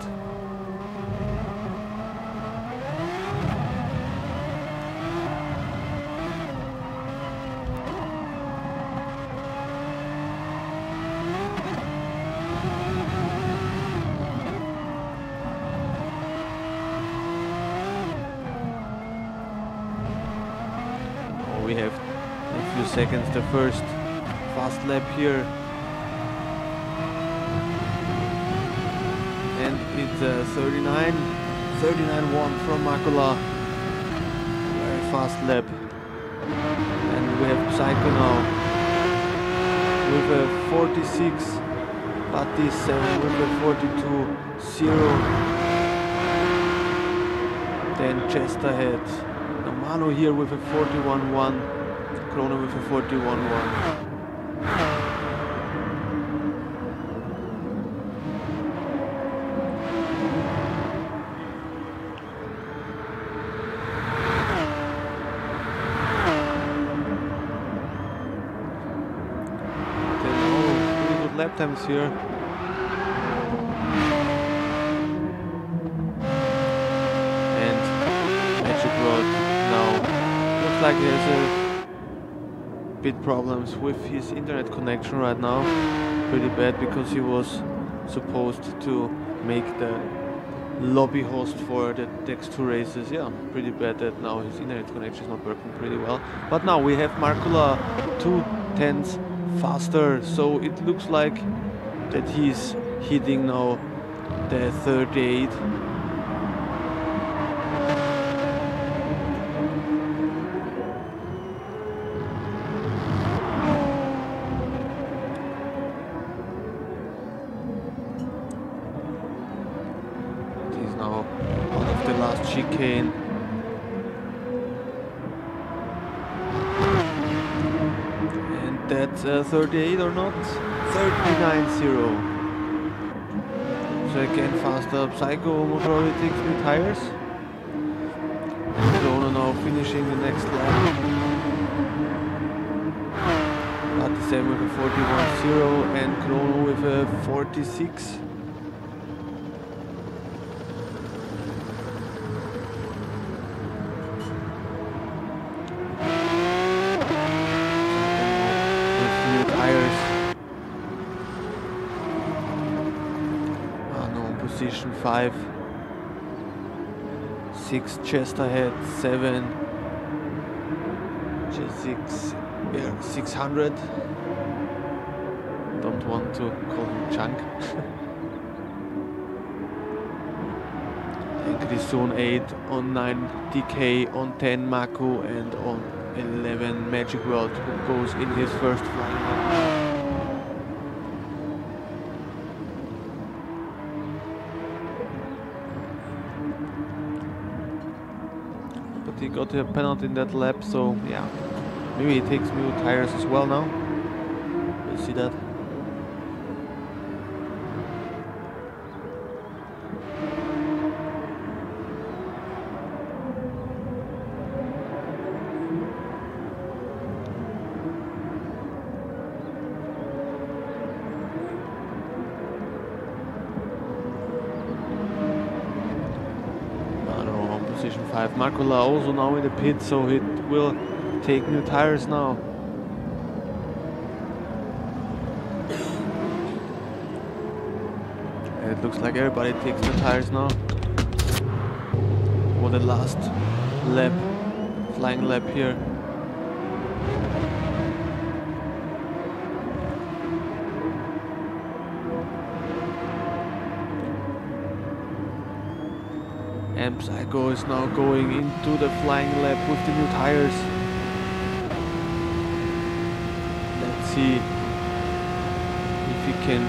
We have in a few seconds the first fast lap here, and it's 39.1 from Makula, very fast lap. And we have Psycho now with a 46, Patti 7 with a 42.0, then just ahead Mano here with a 41.1. Chrono with a 41.1. Lap times here. And Magic Rod now looks like he has a bit problems with his internet connection right now. Pretty bad, because he was supposed to make the lobby host for the next 2 races. Yeah, pretty bad that now his internet connection is not working pretty well. But now we have Markula 2/10 faster, so it looks like that he's hitting now the 38. He's now out of the last chicane. That's 38 or not? 39.0. So again, faster. Psycho probably takes new tires. And Chrono now finishing the next lap. But the same with a 41.0 and Chrono with a 46. Position 5, 6 chest ahead, 7 J6, yeah, 600. Don't want to call him Chunk. Tank soon 8, on 9 DK, on 10 Maku, and on 11 Magic World, who goes in his first flying lap. He got a penalty in that lap, so yeah, maybe he takes new tires as well now. We'll see that. Position 5. Markula also now in the pit, so it will take new tires now. And it looks like everybody takes new tires now for the last lap, flying lap here. And Psycho is now going into the flying lap with the new tires. Let's see if he can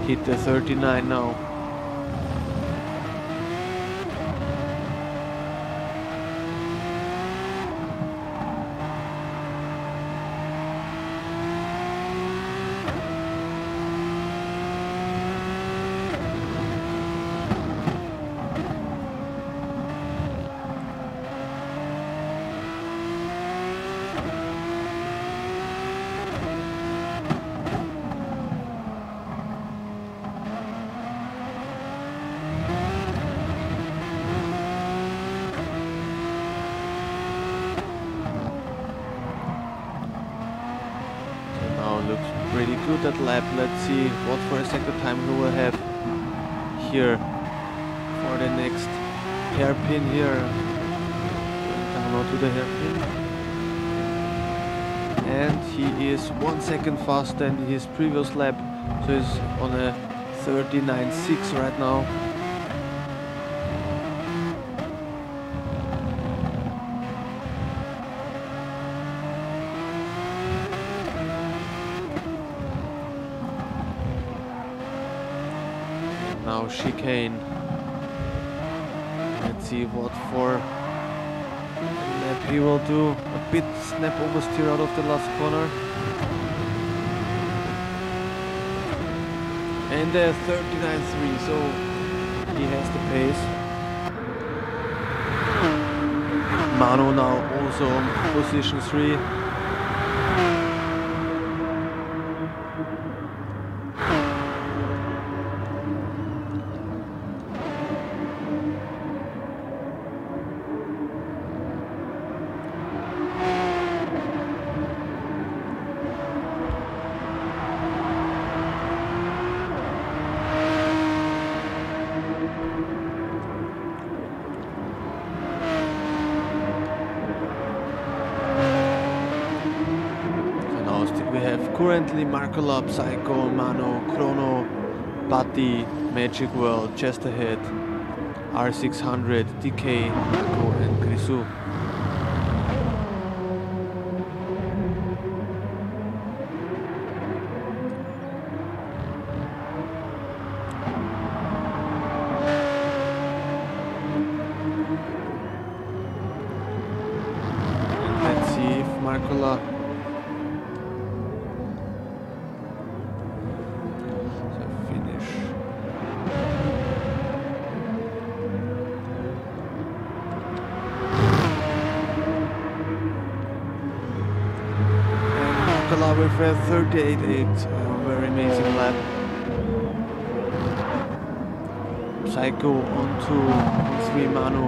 hit the 39 now. Looks pretty good at lap. Let's see what for a second time he will have here for the next hairpin here. Going down now to the hairpin. And he is 1 second faster than his previous lap, so he's on a 39.6 right now. Now chicane. Let's see what for he will do a bit snap oversteer out of the last corner. And 39.3, so he has the pace. Mano now also on position 3. Currently Marcola, Psycho, Mano, Chrono, Patti, Magic World, just ahead, R600, DK, Marco and Grisou. Let's see if Marcola with a 38.8, very amazing lap. Psycho on 2, on 3 Manu,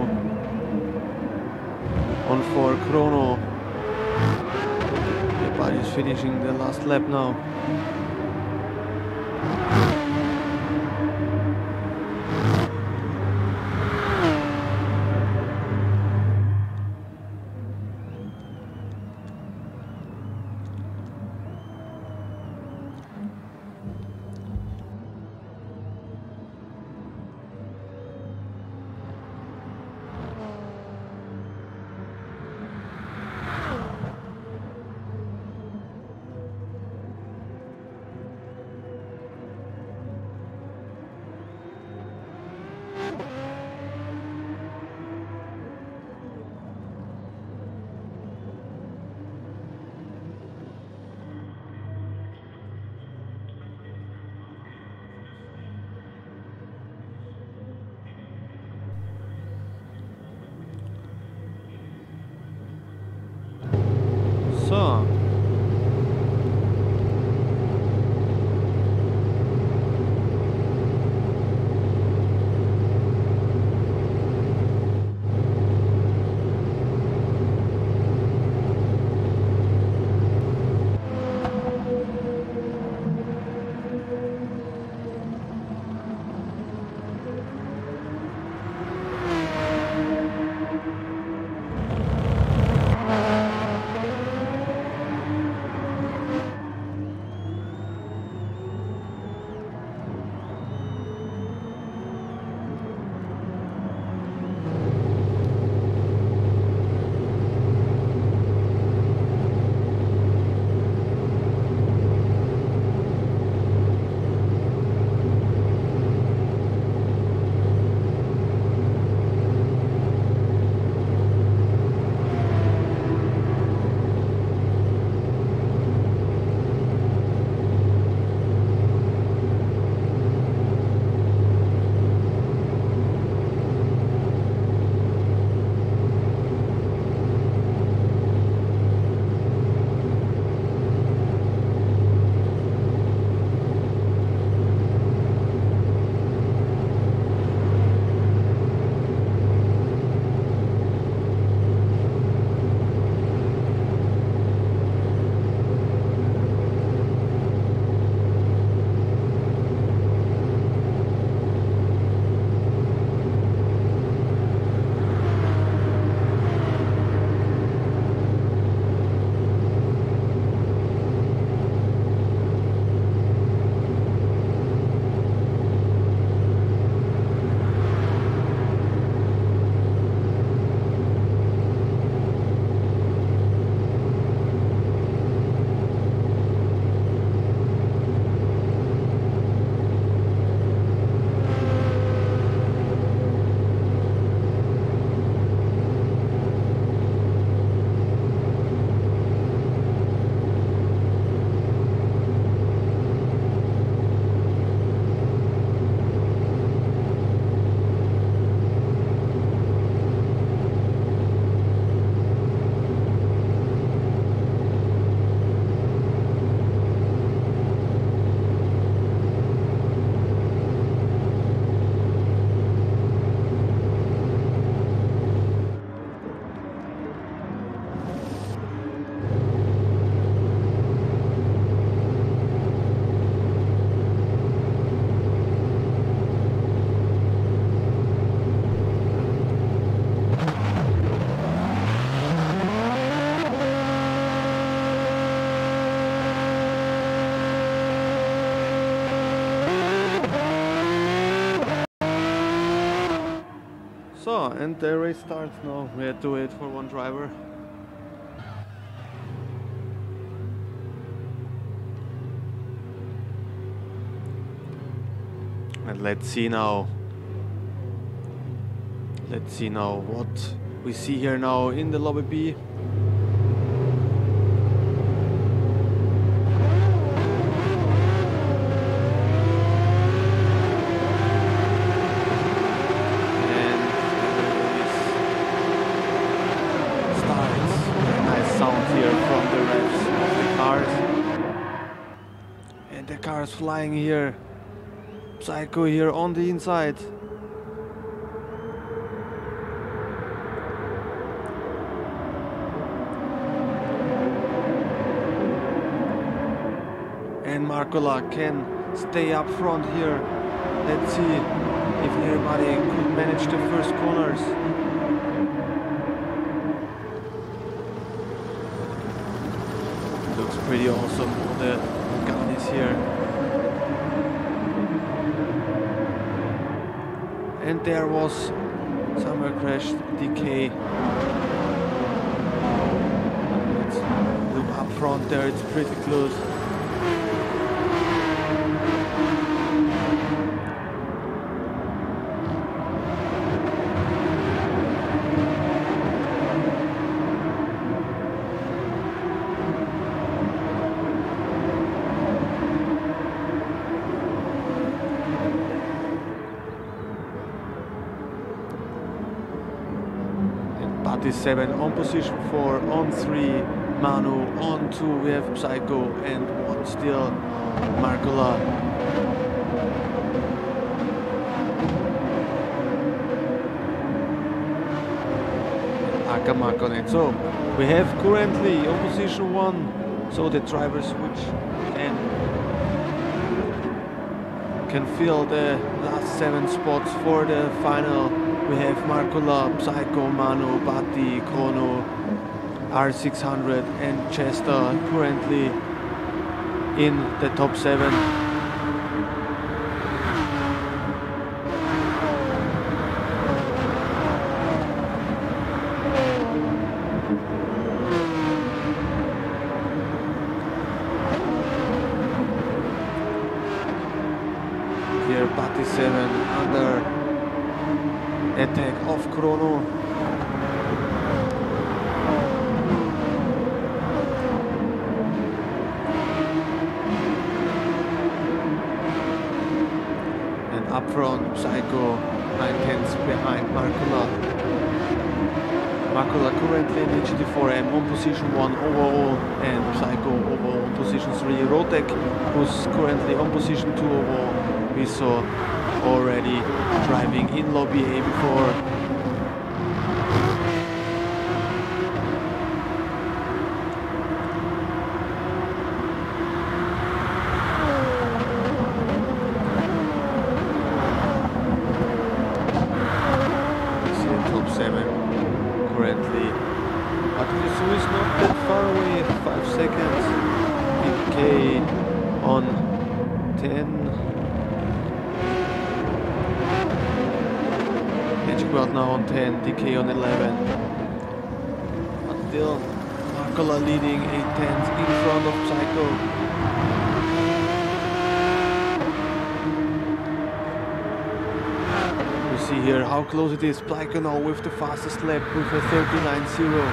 on 4 Chrono. Everybody's finishing the last lap now. So, and the race starts now. We had to wait for one driver. And let's see now. Let's see now what we see here now in the lobby B. Cars flying here, Psycho here on the inside. And Marcola can stay up front here. Let's see if everybody could manage the first corners. Looks pretty awesome on the Paganis here. And there was somewhere crashed DK. Let's look up front there, it's pretty close. Seven on position 4, on 3 Manu, on 2 we have Psycho, and 1 still Marcola. Akamakon. So we have currently on position 1, so the driver switch can fill the last 7 spots for the final. We have Marcola, Psycho, Manu, Batti, Kono, R600 and Chester currently in the top 7. Here Batti 7 under attack of Chrono. And up front, Psycho 9/10 behind Marcola. Marcola currently in the GT4M on position 1 overall, and Psycho overall on position 3. Rotek, who's currently on position 2 overall, we saw already driving in lobby A before. See the top 7 currently, but Visu is not that far away, 5 seconds. DK on 10. World now on 10, DK on 11. But still, Marcola leading 8/10 in front of Psycho. You see here how close it is. Psycho now with the fastest lap with a 39.0.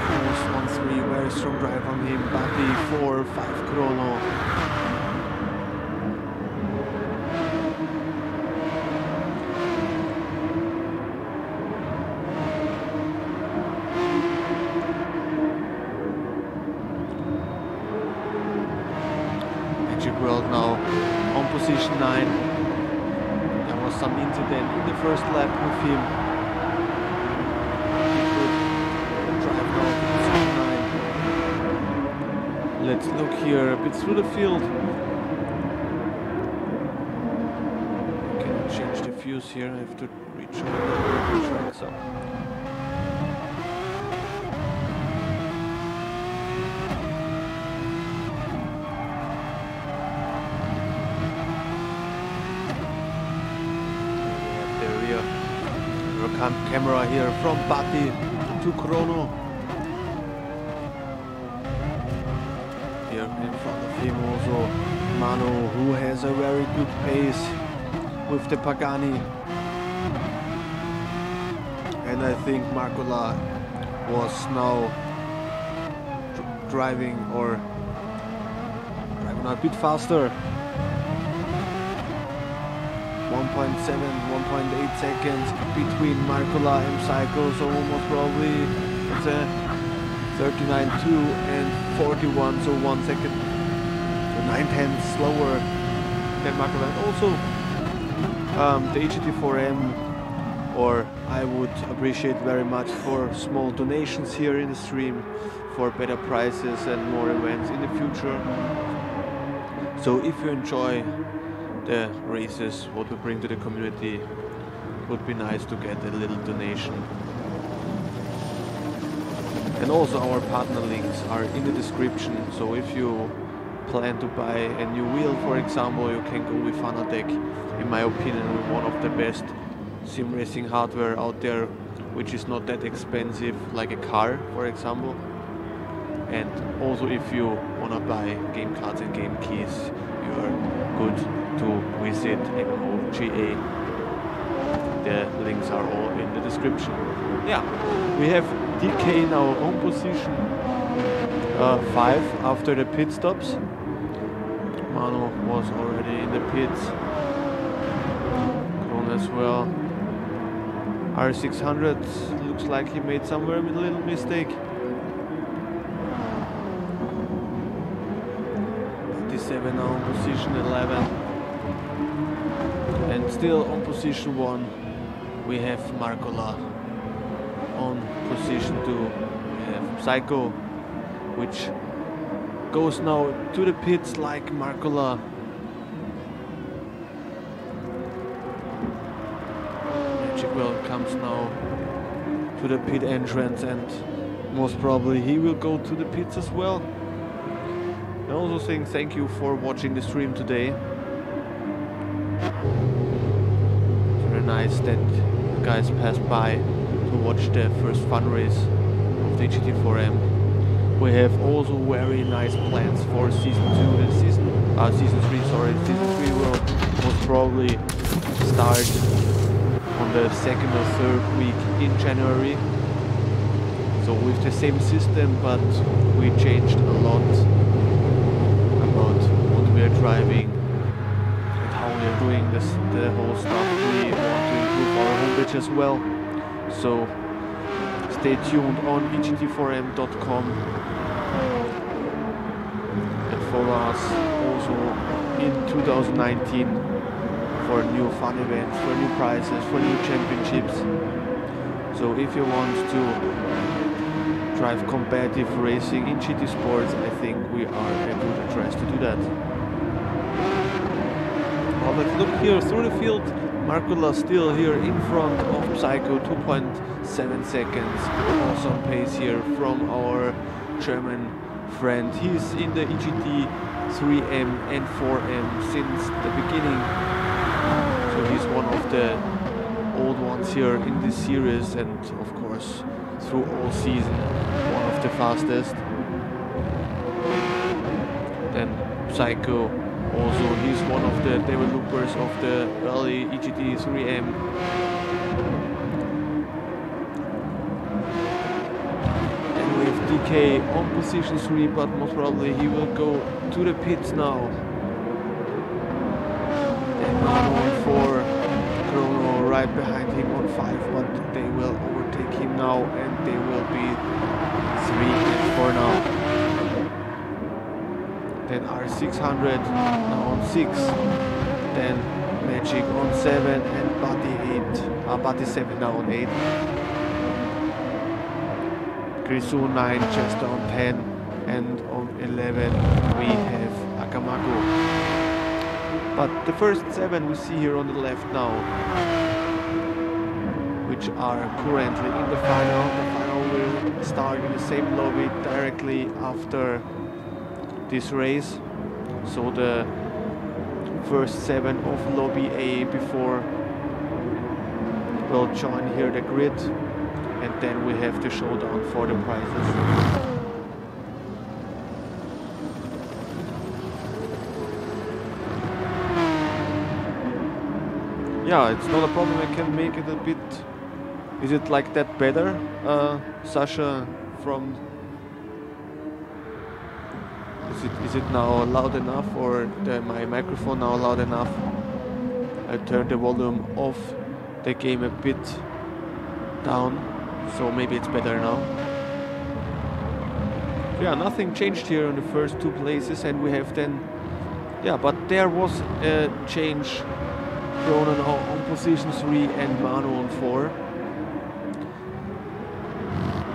Force 1-3, very strong drive on him. Batti 4-5 Chrono. World now on position 9. There was some incident in the first lap with him. He could drive now to position 9. Let's look here a bit through the field. I can change the views here. I have to reach the track. So. camera here from Bati to Chrono. Here in front of him also Manu, who has a very good pace with the Pagani. And I think Marcola was now driving a bit faster. 1.7, 1.8 seconds between Marcola and Psycho, so most probably it's a 39.2 and 41, so 1 second, so 9/10 slower than Marcola. And also the GT4M, or I would appreciate very much for small donations here in the stream for better prices and more events in the future. So if you enjoy the races, what we bring to the community, it would be nice to get a little donation. And also our partner links are in the description, so if you plan to buy a new wheel, for example, you can go with Fanatec, in my opinion, with one of the best sim racing hardware out there, which is not that expensive, like a car, for example. And also if you want to buy game cards and game keys, you are good to visit MOGA. The links are all in the description. Yeah, we have DK now on position 5 after the pit stops. Manu was already in the pits. Kron as well. R600 looks like he made somewhere a little mistake. 7 now on position 11, and still on position 1 we have Marcola. On position 2 we have Psycho, which goes now to the pits like Marcola. Magic comes now to the pit entrance, and most probably he will go to the pits as well. And also saying thank you for watching the stream today. It's very nice that you guys passed by to watch the first fun race of the GT4M. We have also very nice plans for season 2 and season 3, sorry. Season 3 will most probably start on the 2nd or 3rd week in January. So with the same system, but we changed a lot about what we are driving and how we are doing this, the whole stuff. We want to improve our homepage as well, so stay tuned on egt4m.com and follow us also in 2019 for new fun events, for new prizes, for new championships. So if you want to drive competitive racing in GT Sports, I think we are a good address to do that. Well, let's look here through the field. Marcola still here in front of Psycho, 2.7 seconds. Awesome pace here from our German friend. He's in the EGT 3M and 4M since the beginning. So he's one of the old ones here in this series, and of course through all season one of the fastest. Then Psycho, also he's one of the developers of the early EGT 3M. And we have DK on position 3, but most probably he will go to the pits now. And Manu on 4, Chrono right behind him on 5, but they will overtake him now, and they will be 3 and 4 now. Then R600 now on 6, then Magic on 7, and Bati 7 now on 8. Grisu 9, Chester on 10, and on 11 we have Akamaku. But the first 7 we see here on the left now, which are currently in the final. The final will start in the same lobby directly after this race. So the first 7 of lobby A before will join here the grid, and then we have the showdown for the prizes. Yeah, it's not a problem. I can make it a bit. Is it like that better, Sasha? From is it now loud enough, or my microphone now loud enough? I turned the volume of the game a bit down, so maybe it's better now. Yeah, nothing changed here in the first two places, and we have then. Yeah, but there was a change. Chrono now on position 3 and Manu on 4.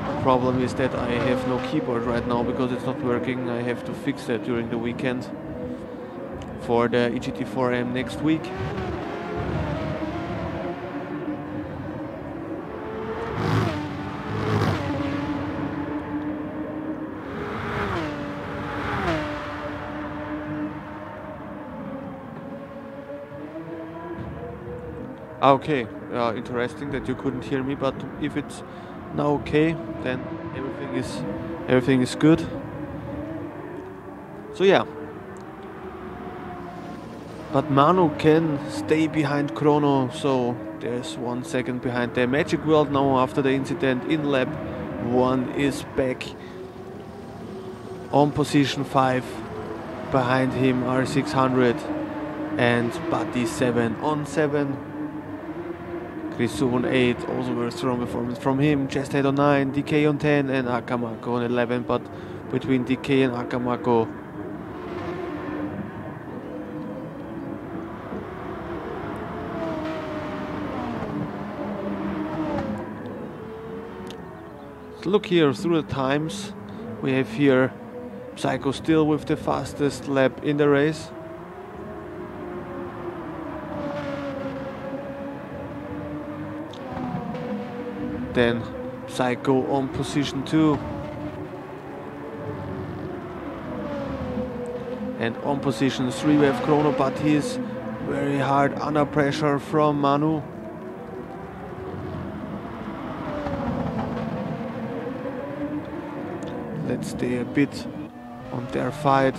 The problem is that I have no keyboard right now because it's not working. I have to fix that during the weekend for the EGT4M next week. Okay, interesting that you couldn't hear me, but if it's now okay, then everything is good. So yeah, but Manu can stay behind Chrono, so there's 1 second behind the Magic World now after the incident. In lap 1 is back on position 5, behind him R600 and Buddy 7 on 7. Krisu on 8, also very strong performance from him. Chesthead on 9, DK on 10 and Akamako on 11, but between DK and Akamako so look here through the times. We have here Psycho still with the fastest lap in the race. Then Psycho on position 2. And on position 3 we have Chrono, but he's very hard under pressure from Manu. Let's stay a bit on their fight.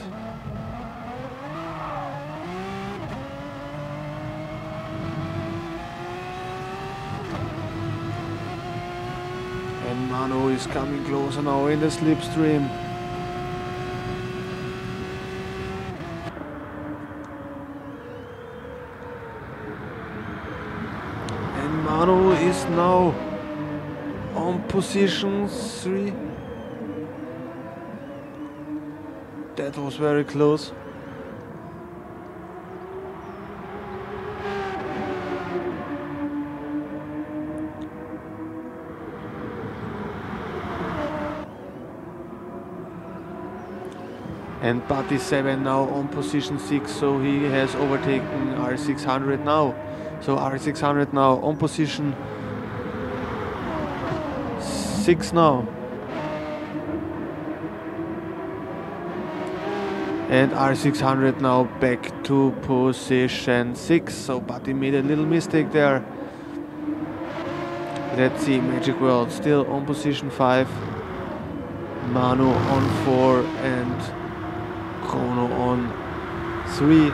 And Manu is coming closer now in the slipstream. And Manu is now on position 3. That was very close. And Buddy 7 now on position 6, so he has overtaken R600 now. So R600 now on position 6 now. And R600 now back to position 6, so Buddy made a little mistake there. Let's see, Magic World still on position 5. Manu on 4 and Chrono on 3.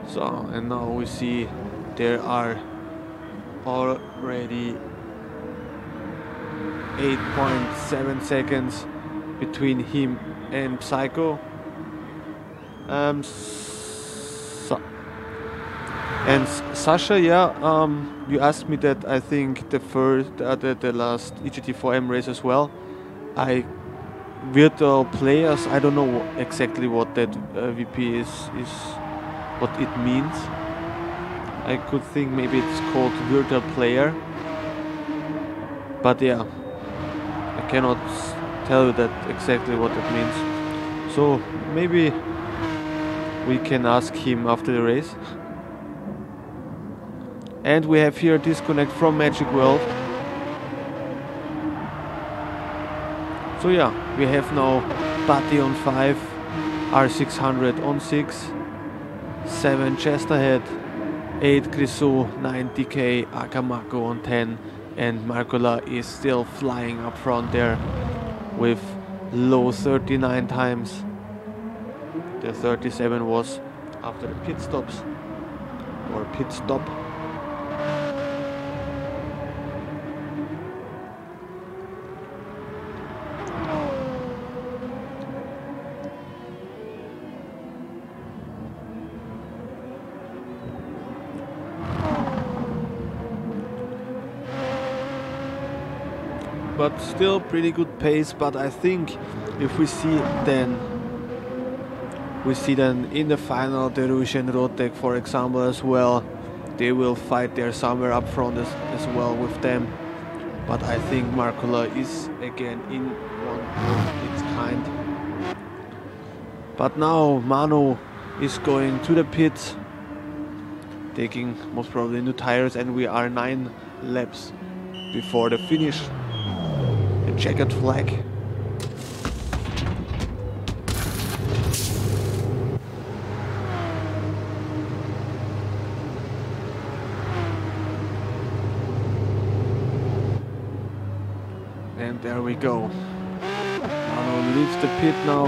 So, and now we see there are already 8.7 seconds between him and Psycho. Sasha, yeah, you asked me that. I think the last EGT4M race as well. Virtual players. I don't know exactly what that VP is what it means. I could think maybe it's called virtual player, but yeah, I cannot tell you that exactly what that means. So maybe we can ask him after the race. And we have here disconnect from Magic World. So yeah, we have now Batty on 5, R600 on 6, 7 Chesterhead, 8 Grisou, 9 DK, Akamako on 10, and Marcola is still flying up front there with low 39 times. The 37 was after the pit stops, or pit stop. But still pretty good pace, but I think if we see then in the final Derouche and Rotek, for example, as well, they will fight there somewhere up front as well with them. But I think Marcola is again in one of its kind. But now Manu is going to the pits, taking most probably new tires, and we are 9 laps before the finish. A checkered flag. And there we go. Manu leaves the pit now.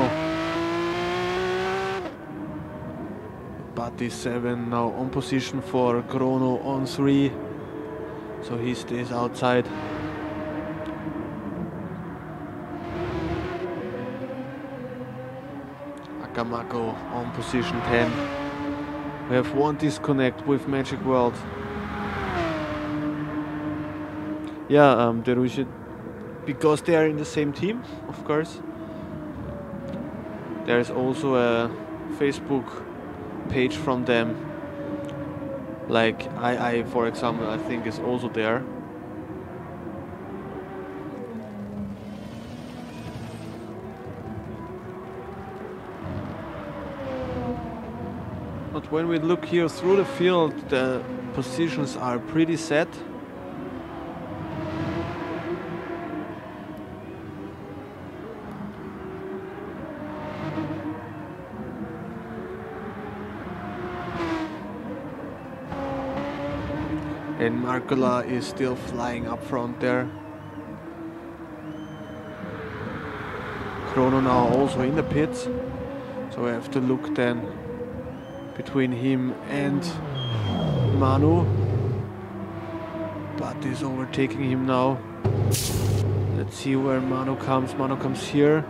Batty 7 now on position for Chrono on 3. So he stays outside. Akamako on position 10. We have one disconnect with Magic World. Yeah, Derouche, because they are in the same team, of course. There is also a Facebook page from them. Like I for example, I think is also there. But when we look here through the field, the positions are pretty set. And Marcola is still flying up front there. Chrono now also in the pits. So we have to look then between him and Manu. But is overtaking him now. Let's see where Manu comes. Manu comes here.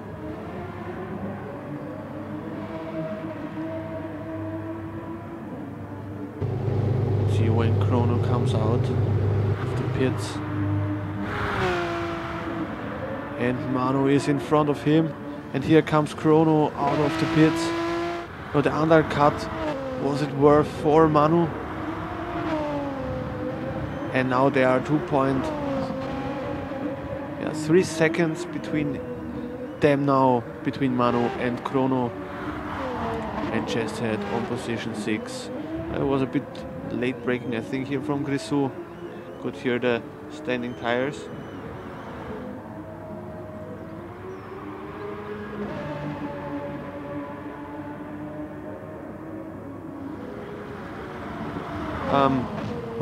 Let's see when Chrono comes out of the pits. And Manu is in front of him. And here comes Chrono out of the pits. No, the undercut. Was it worth for Manu? And now there are 3 seconds between them now, between Manu and Chrono. And Chesthead on position 6. It was a bit late braking, I think, here from Grisou. Could hear the standing tires.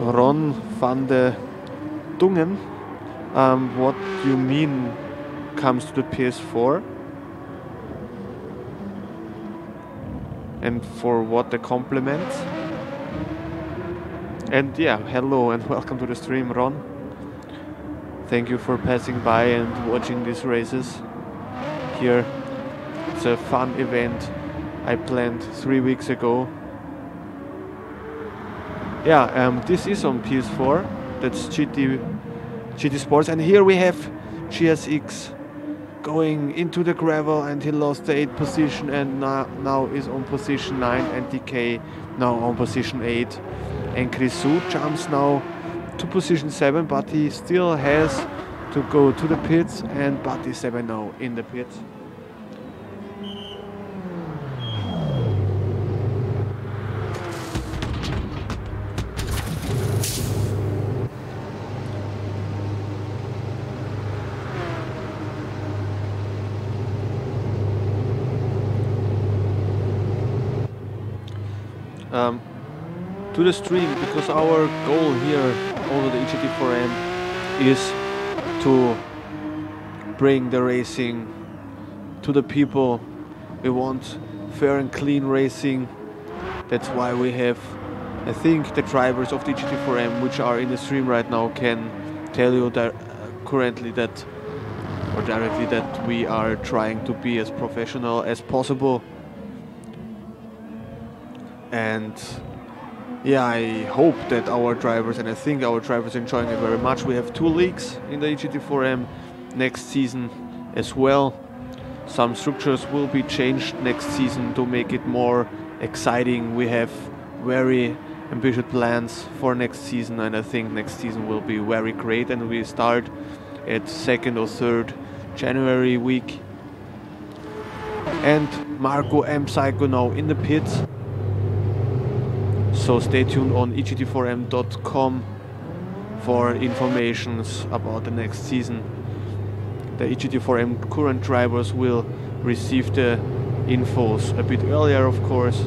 Ron van de Dungen, what do you mean comes to the PS4? And for what the compliments? And yeah, hello and welcome to the stream, Ron. Thank you for passing by and watching these races here. It's a fun event I planned 3 weeks ago. Yeah, this is on PS4. That's GT Sports, and here we have GSX going into the gravel, and he lost the 8th position, and now is on position 9, and DK now on position 8. And Grisou jumps now to position 7, but he still has to go to the pits, and Batty 7 now in the pits. to the stream, because our goal here, also the EGT4M, is to bring the racing to the people. We want fair and clean racing. That's why we have, I think the drivers of the GT4M which are in the stream right now can tell you that currently that, or directly, that we are trying to be as professional as possible. And yeah, I hope that our drivers, and I think our drivers are enjoying it very much. We have 2 leagues in the GT4M next season as well. Some structures will be changed next season to make it more exciting. We have very ambitious plans for next season, and I think next season will be very great, and we start at 2nd or 3rd January week. And Marco M. Psycho now in the pits. So stay tuned on EGT4M.com for informations about the next season. The EGT4M current drivers will receive the infos a bit earlier, of course.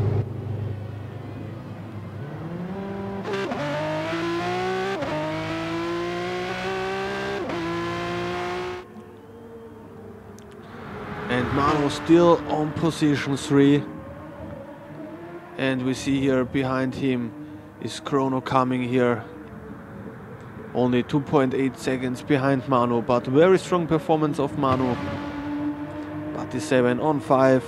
And Mano still on position 3. And we see here behind him is Chrono coming here. Only 2.8 seconds behind Manu, but very strong performance of Manu. 47 on 5.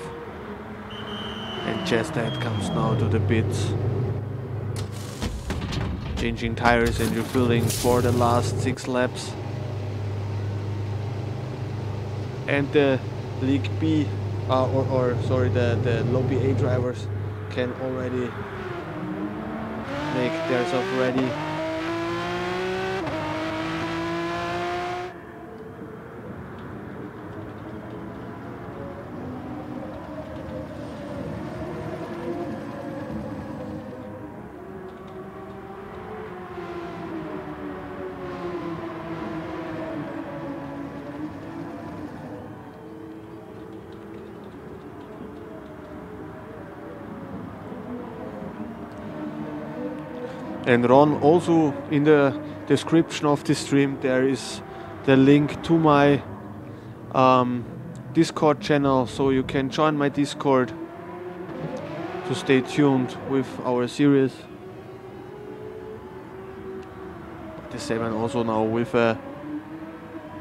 And Chestad comes now to the pits. Changing tires and refilling for the last 6 laps. And the League B, the Lobby A drivers can already make themselves ready. And Ron, also in the description of this stream there is the link to my Discord channel, so you can join my Discord to stay tuned with our series. 47 also now with a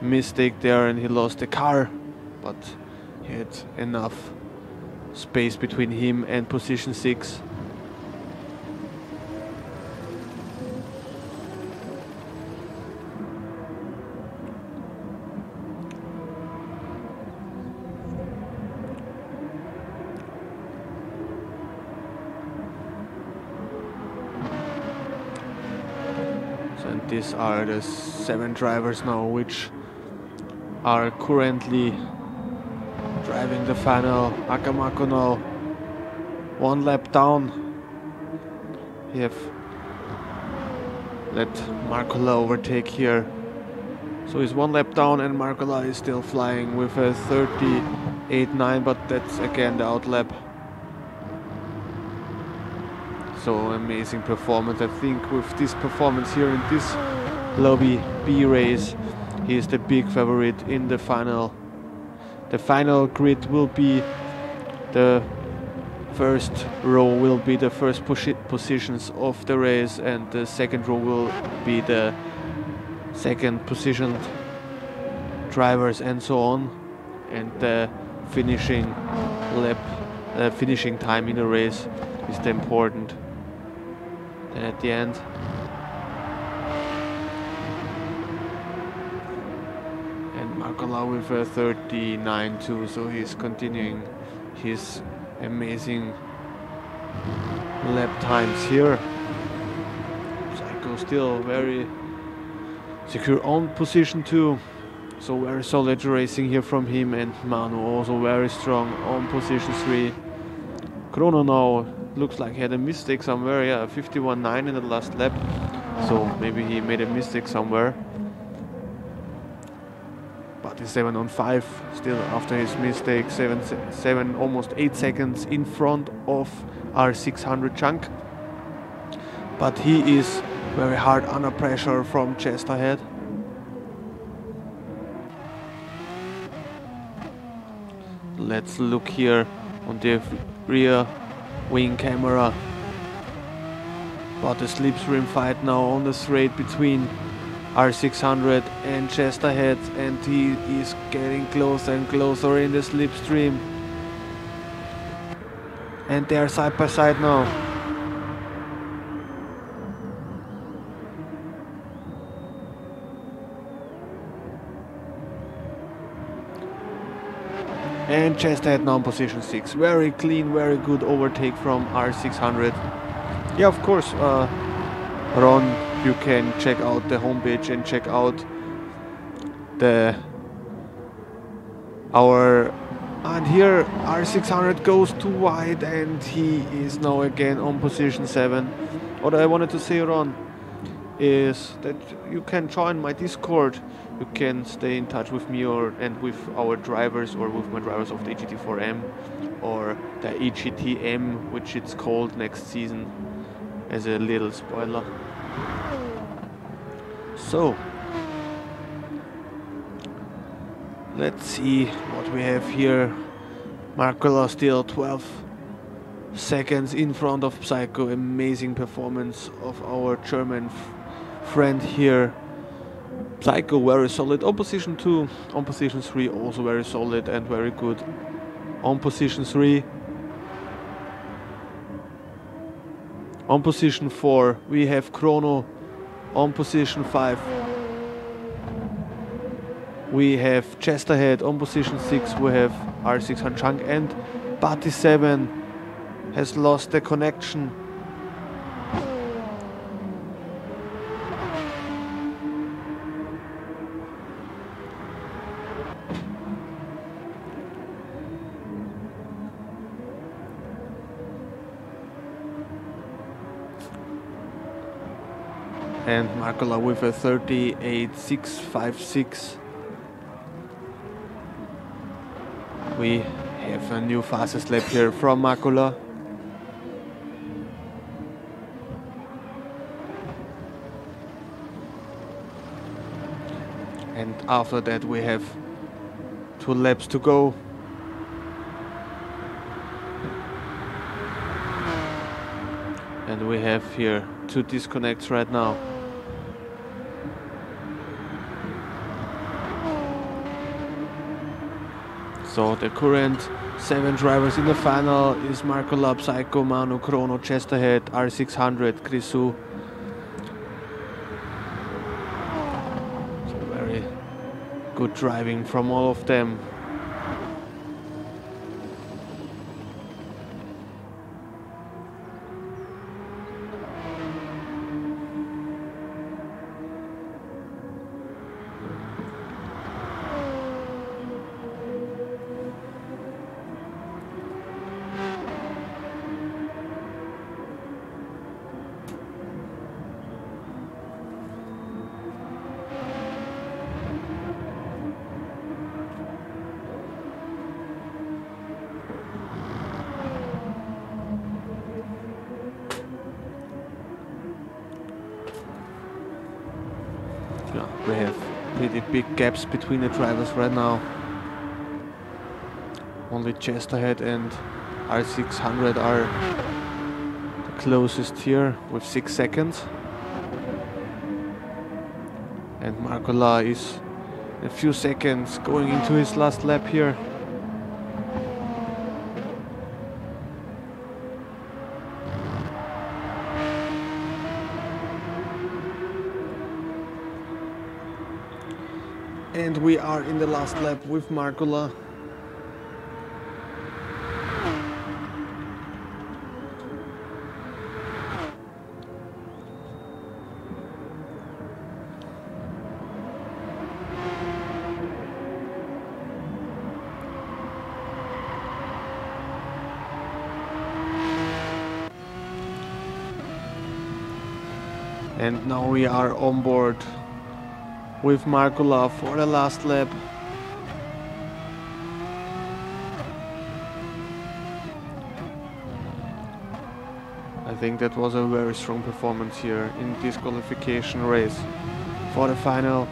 mistake there, and he lost the car, but he had enough space between him and position 6. These are the 7 drivers now which are currently driving the final. Akamako now 1 lap down. We have let Marcola overtake here. So he's 1 lap down, and Marcola is still flying with a 38.9, but that's again the outlap. So amazing performance. I think with this performance here in this Lobby B race, he is the big favorite in the final. The final grid will be the first row will be the first positions of the race, and the second row will be the second positioned drivers and so on. And the finishing lap, finishing time in the race is the important. And at the end, and Marcola with a 39.2, so he's continuing his amazing lap times here. Psycho still very secure on position 2, so very solid racing here from him, and Manu also very strong on position 3. Chrono now looks like he had a mistake somewhere, yeah, 51.9 in the last lap, so maybe he made a mistake somewhere. But Party7 on 5, still after his mistake, 7 almost 8 seconds in front of R600 Chunk. But he is very hard under pressure from just ahead. Let's look here on the rear wing camera. But the slipstream fight now on the straight between R600 and just ahead, and he is getting closer and closer in the slipstream. And they are side by side now. And just ahead now in position 6. Very clean, very good overtake from R600. Yeah, of course, Ron, you can check out the homepage and check out and here R600 goes too wide and he is now again on position 7. What I wanted to say, Ron, is that you can join my Discord. You can stay in touch with me and with our drivers, or with my drivers of the GT4M or the EGTM, which it's called next season, as a little spoiler. So let's see what we have here. Markola still 12 seconds in front of Psycho. Amazing performance of our German friend here. Psycho very solid on position 2, on position 3 also very solid and very good. On position 3. On position 4 we have Chrono. On position 5 we have just ahead. On position 6 we have R600 Chunk, and Party7 has lost the connection. And Markola with a 38.656. We have a new fastest lap here from Markola. And after that we have 2 laps to go. And we have here 2 disconnects right now. So the current 7 drivers in the final is Markola, Psycho, Manu, Chrono, just ahead, R600, Chrisu. So very good driving from all of them. Yeah, we have pretty big gaps between the drivers right now. Only just ahead and R600 are the closest here with 6 seconds. And Markola is a few seconds going into his last lap here. And we are in the last lap with Markola. And now we are on board with Markola for the last lap. I think that was a very strong performance here in this qualification race for the final.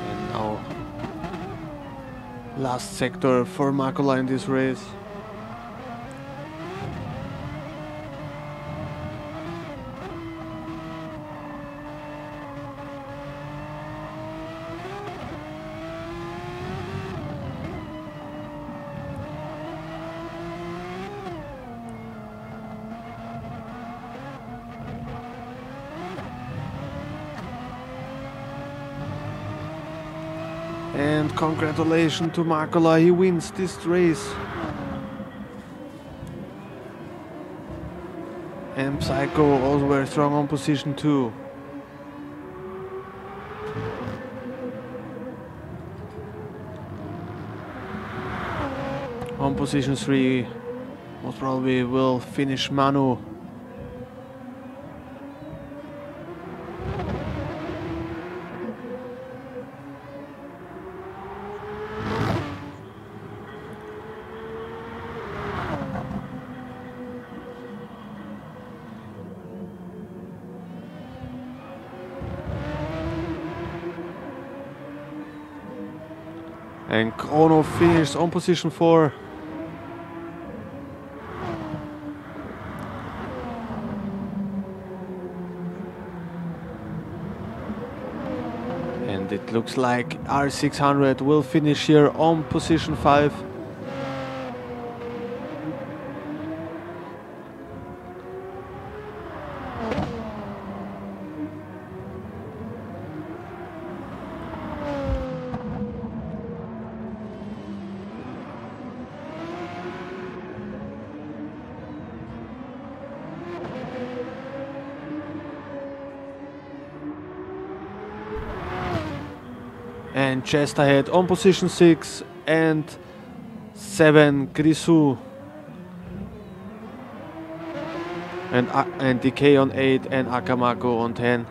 And now last sector for Makula in this race. And congratulations to Makula, he wins this race. And Psycho also very strong on position 2. On position 3, most probably will finish Manu. And Chrono finished on position 4. And it looks like R600 will finish here on position 5. And just ahead on position 6 and 7 Grisou. And Decay on 8 and Akamako on 10.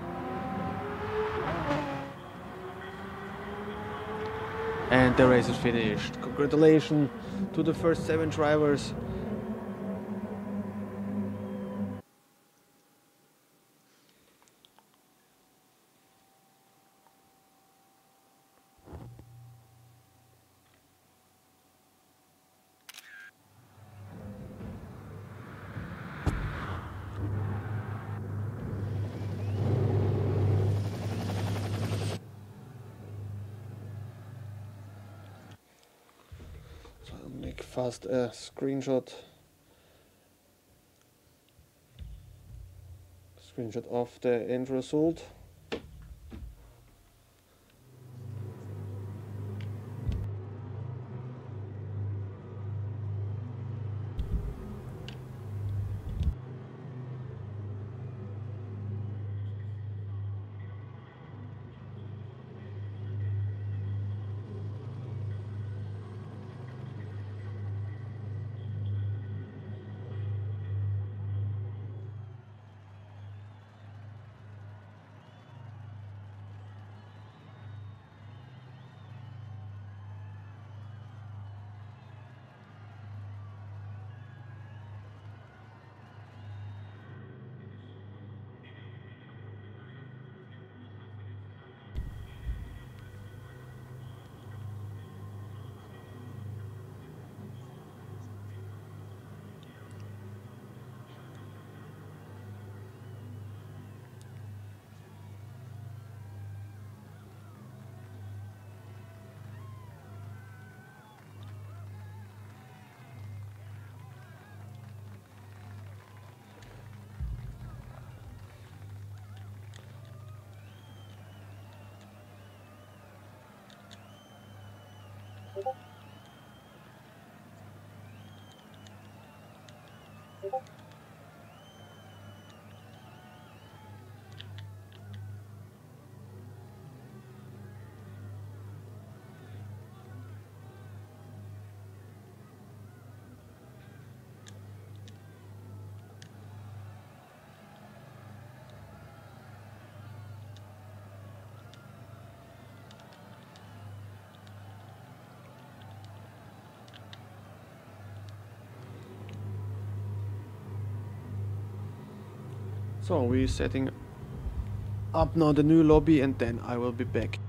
And the race is finished. Congratulations to the first 7 drivers. So I'll make fast a screenshot of the end result. So we're setting up now the new lobby and then I will be back.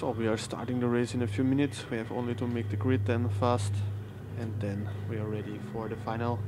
So we are starting the race in a few minutes. We have only to make the grid then fast, and then we are ready for the final.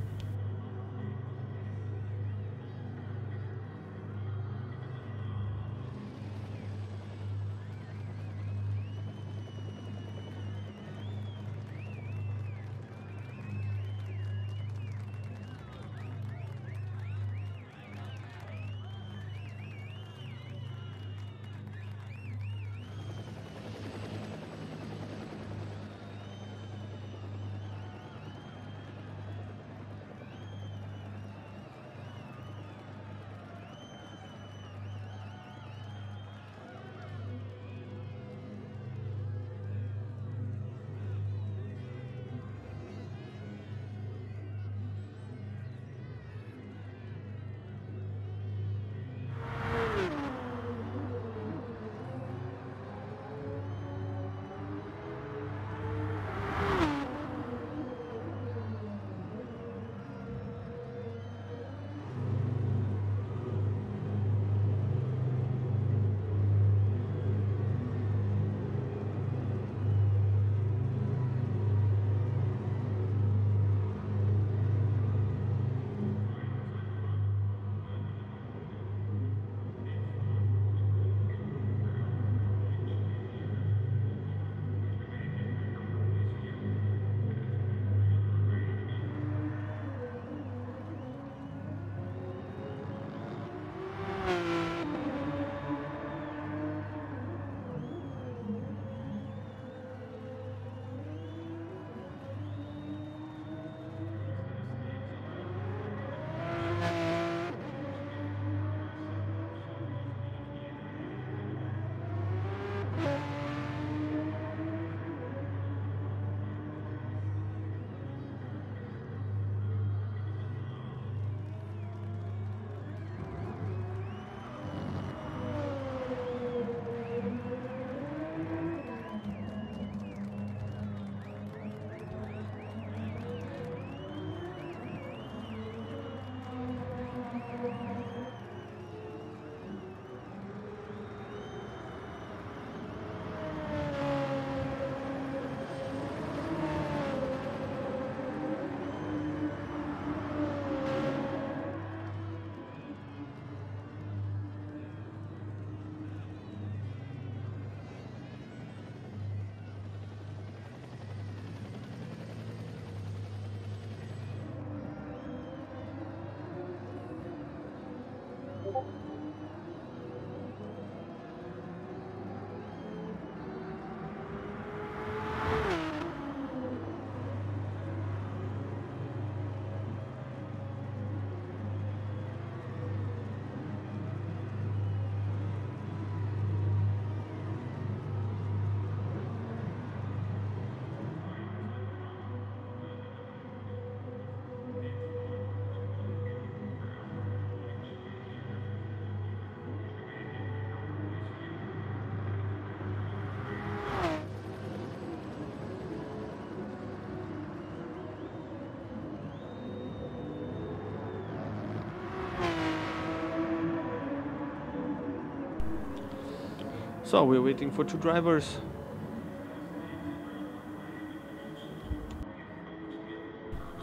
So we're waiting for two drivers.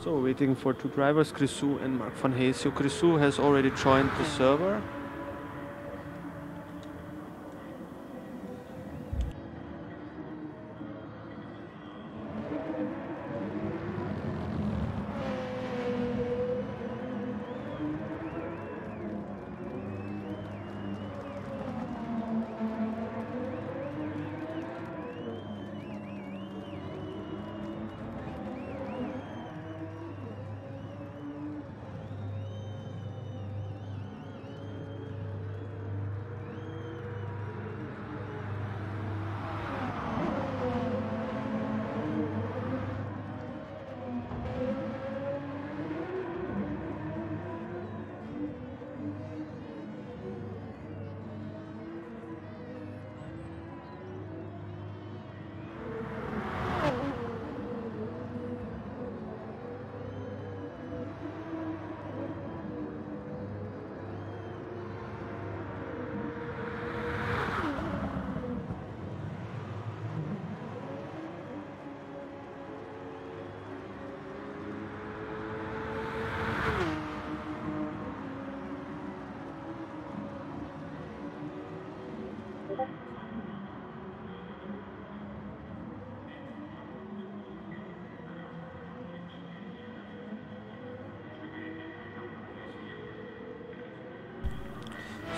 So we're waiting for two drivers, Chrisou and Mark van Heesio. Chrisou has already joined the server.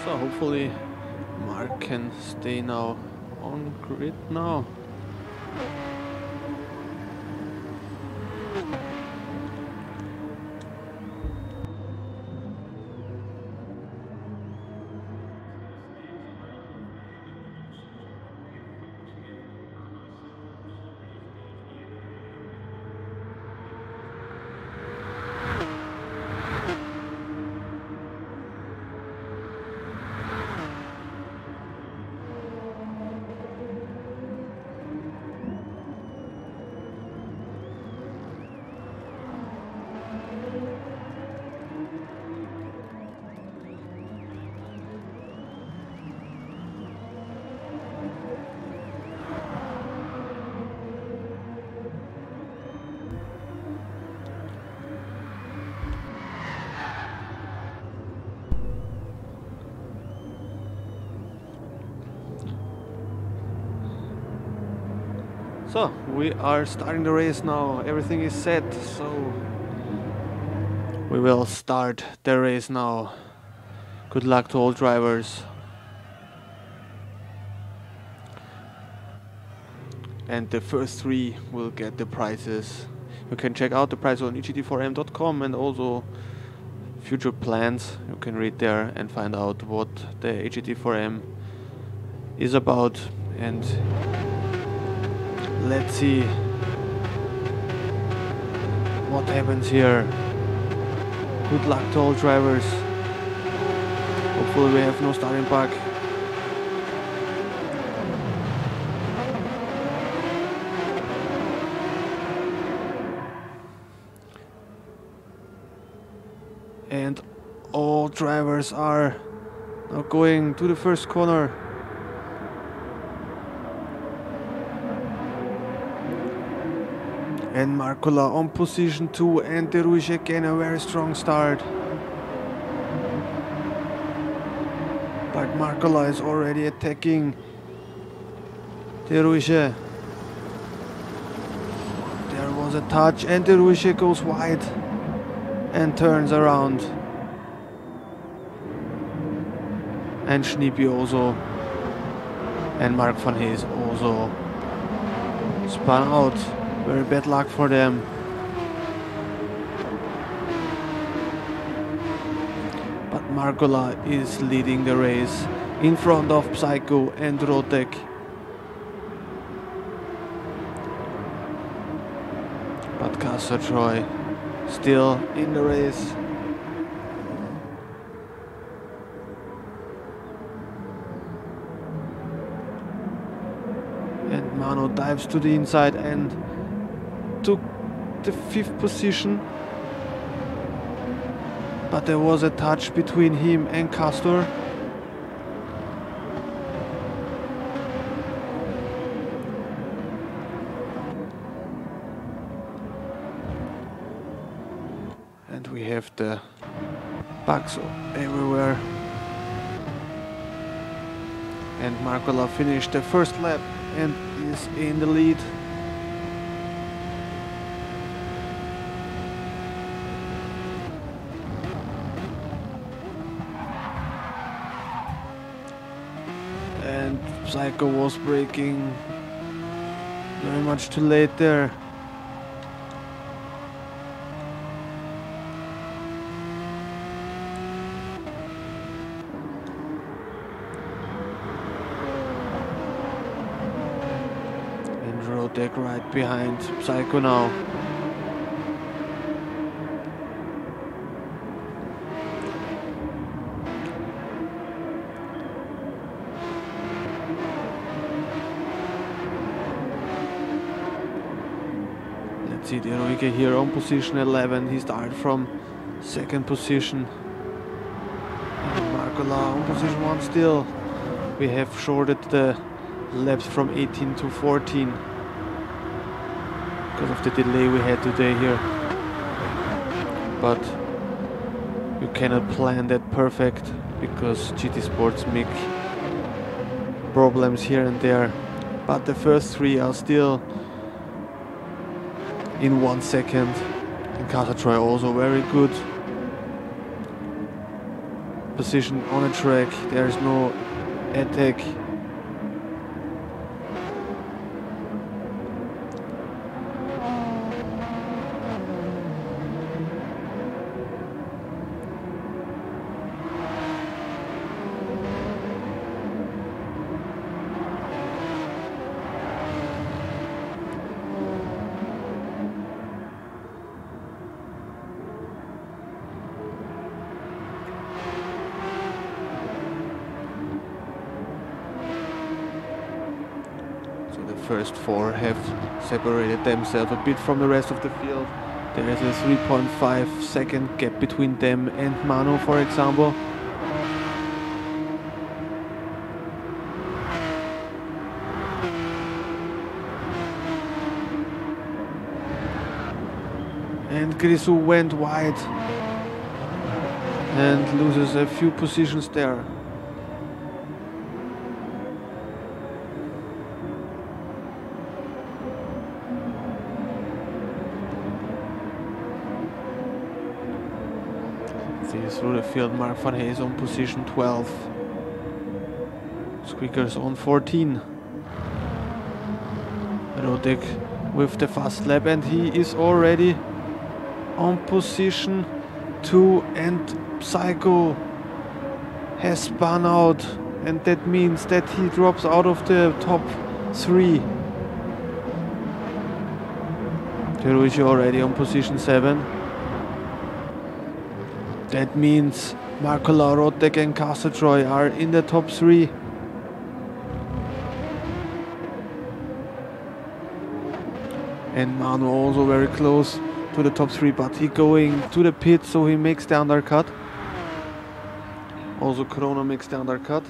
So hopefully Mark can stay now on grid now. So we are starting the race now, everything is set, so we will start the race now. Good luck to all drivers. And the first 3 will get the prizes. You can check out the prize on eGT4M.com and also future plans. You can read there and find out what the eGT4M is about. And let's see what happens here. Good luck to all drivers. Hopefully we have no starting bug. And all drivers are now going to the first corner. And Markola on position 2, and De Ruijs again a very strong start. But Markola is already attacking De Ruijs. There was a touch and De Ruijs goes wide and turns around. And Schniepi also. And Mark van Hees also spun out. Very bad luck for them. But Markola is leading the race in front of Psycho and Rotek. But Castor Troy still in the race. And Mano dives to the inside and took the 5th position, but there was a touch between him and Castor. And we have the bugs everywhere. And Markola finished the first lap and is in the lead. And Psycho was braking very much too late there. And Rotek right behind Psycho now. See De Ruijs here on position 11, he started from 2nd position. And Markola on position 1 still. We have shorted the laps from 18 to 14 because of the delay we had today here. But you cannot plan that perfect because GT Sports Mick problems here and there, but the first three are still in 1 second. And Catalunya also very good position on the track. There is no attack. First four have separated themselves a bit from the rest of the field. There is a 3.5 second gap between them and Manu, for example. And Grisou went wide and loses a few positions there. Through the field, Mark van Hayes on position 12. Squeakers on 14. Rodek with the fast lap, and he is already on position 2, and Psycho has spun out, and that means that he drops out of the top 3. Teruji already on position 7. That means Markola, Rodek and Catalunya are in the top 3. And Manu also very close to the top 3, but he going to the pit, so he makes the undercut. Also Corona makes the undercut.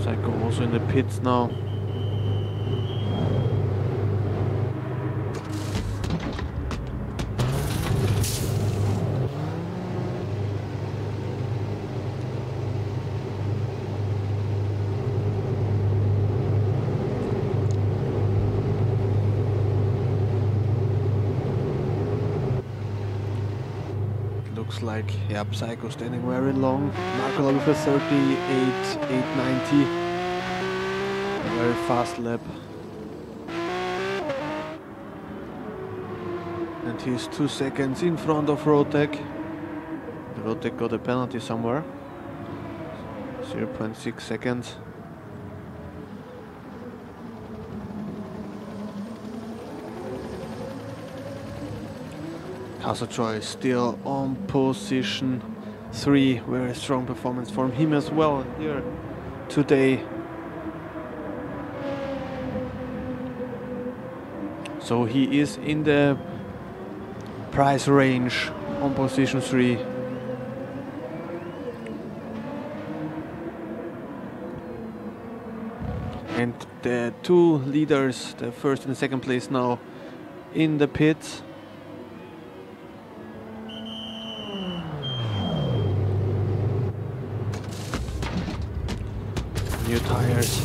Psycho also in the pits now. Looks like, yeah, Psycho standing very long. Markola with a 38.890. A very fast lap. And he's 2 seconds in front of Rodek. Rodek got a penalty somewhere. 0.6 seconds. Catalunya is still on position 3. Very strong performance from him as well here today. So he is in the price range on position 3. And the two leaders, the first and second place now in the pits. New tires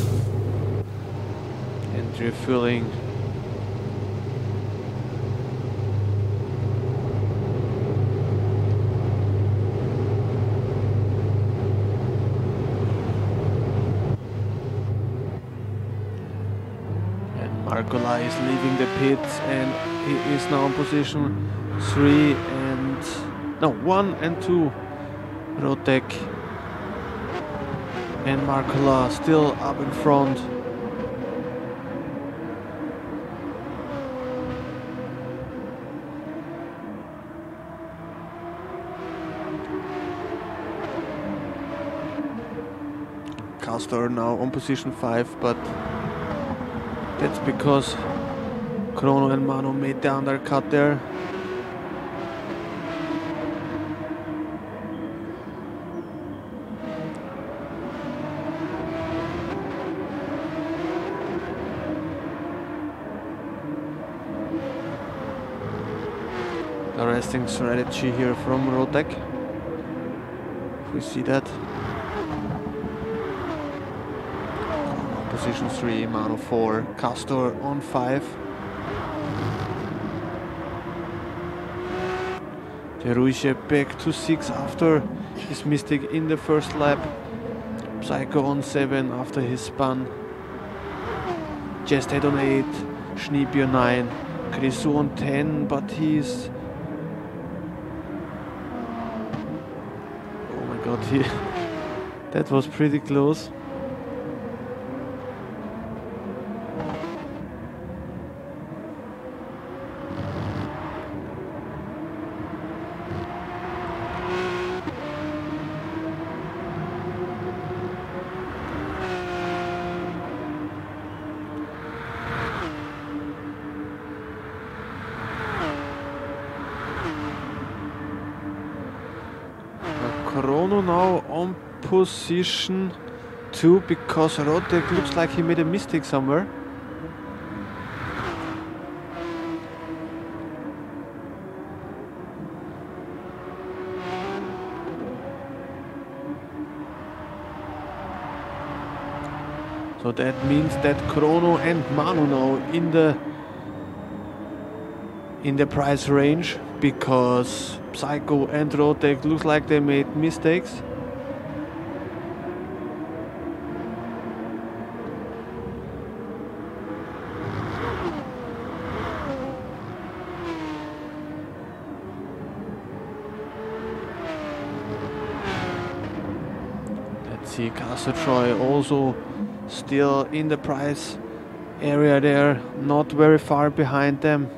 and refueling. And Markola is leaving the pits, and he is now in position 3 and no 1 and 2. Rodek and Markola still up in front. Castor now on position 5, but that's because Chrono and Manu made the undercut there. Interesting strategy here from Rotec. If we see that. Position 3, Mano 4, Castor on 5. De Ruije back to 6 after his mistake in the first lap. Psycho on 7 after his spun. Jesthead on 8, Schneepi on 9, Krisu on 10, but he's... Oh my god, that was pretty close. Chrono now on position 2 because Rotec looks like he made a mistake somewhere. So that means that Chrono and Manu now in the price range, because Psycho and Rotec looks like they made mistakes. Let's see, Castle Troy also still in the price area there, not very far behind them.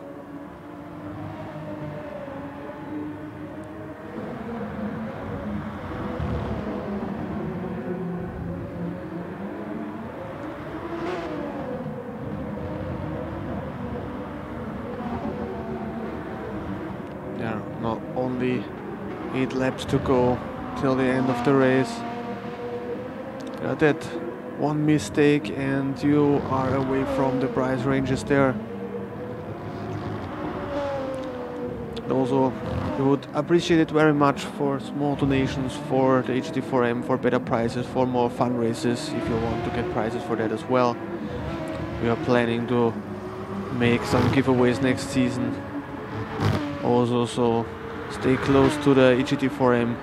There are not only 8 laps to go till the end of the race. That one mistake and you are away from the price ranges there. And also, we would appreciate it very much for small donations for the HT4M, for better prices, for more fun races, if you want to get prizes for that as well. We are planning to make some giveaways next season. Also, so stay close to the HT4M,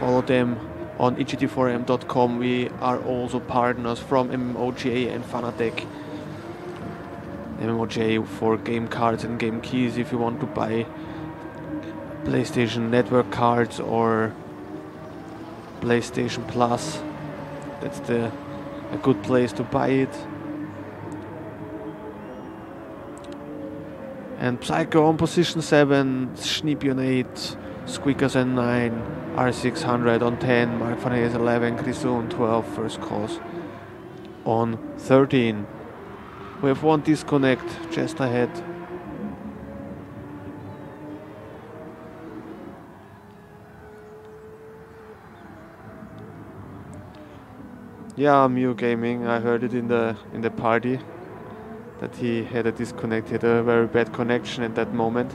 follow them on ht4m.com. We are also partners from MMOGA and Fanatec. MMOGA for game cards and game keys if you want to buy PlayStation Network cards or PlayStation Plus. That's a good place to buy it. And Psycho on position 7, Schneepi on 8, Squeakers on 9, R600 on 10, Mark van Hayes 11, Krisu on 12, First Cause on 13. We have one disconnect just ahead. Yeah, Mew Gaming, I heard it in the party that he had a disconnect, he had a very bad connection at that moment.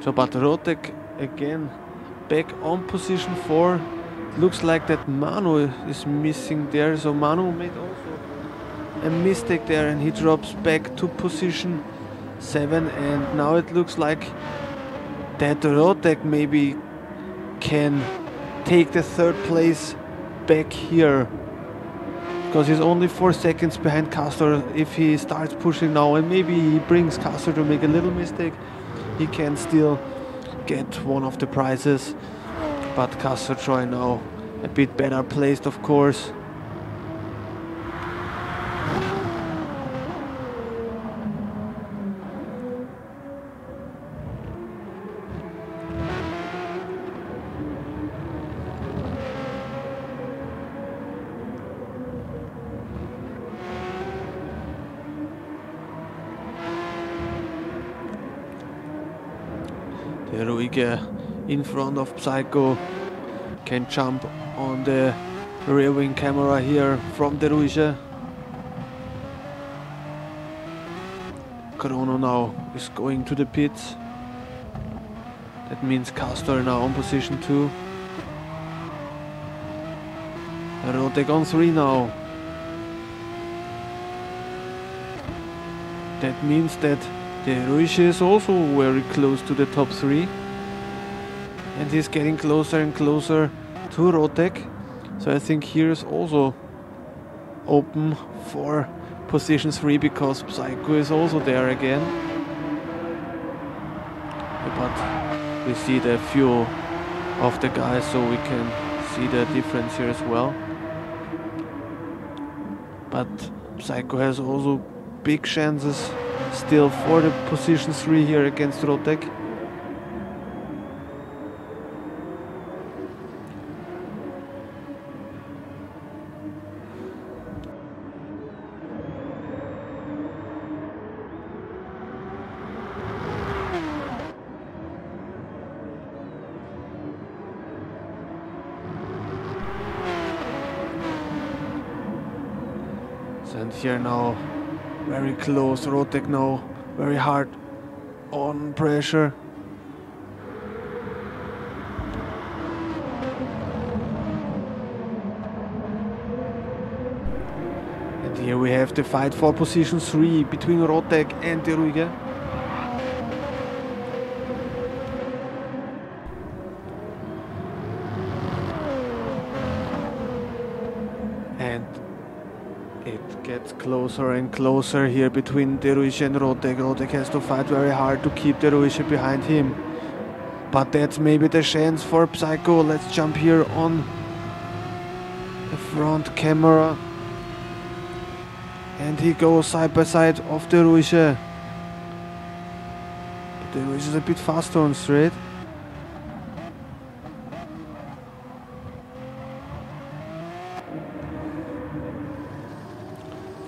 So, but Rotec again back on position 4. Looks like that Manu is missing there. So Manu made also a mistake there and he drops back to position 7. And now it looks like that Rotec maybe can take the third place back here, because he's only 4 seconds behind Castor. If he starts pushing now and maybe he brings Castor to make a little mistake, he can still get one of the prizes. But Castor Troy now a bit better placed, of course. Ruige in front of Psycho can jump on the rear wing camera here from the Ruige. Chrono now is going to the pits. That means Castor now on position 2. Rotek on 3 now. That means that the Ruige is also very close to the top 3. And he's getting closer and closer to Rotek. So I think here is also open for position 3, because Psycho is also there again. But we see the few of the guys, so we can see the difference here as well. But Psycho has also big chances still for the position 3 here against Rotek. And here now, very close, Rotek now, very hard on pressure. And here we have the fight for position 3 between Rotek and De Ruige. And it gets closer and closer here between De Ruige and Rotek. Rotek has to fight very hard to keep De Ruige behind him. But that's maybe the chance for Psycho. Let's jump here on the front camera. And he goes side by side of De Ruige. De Ruige is a bit faster on straight.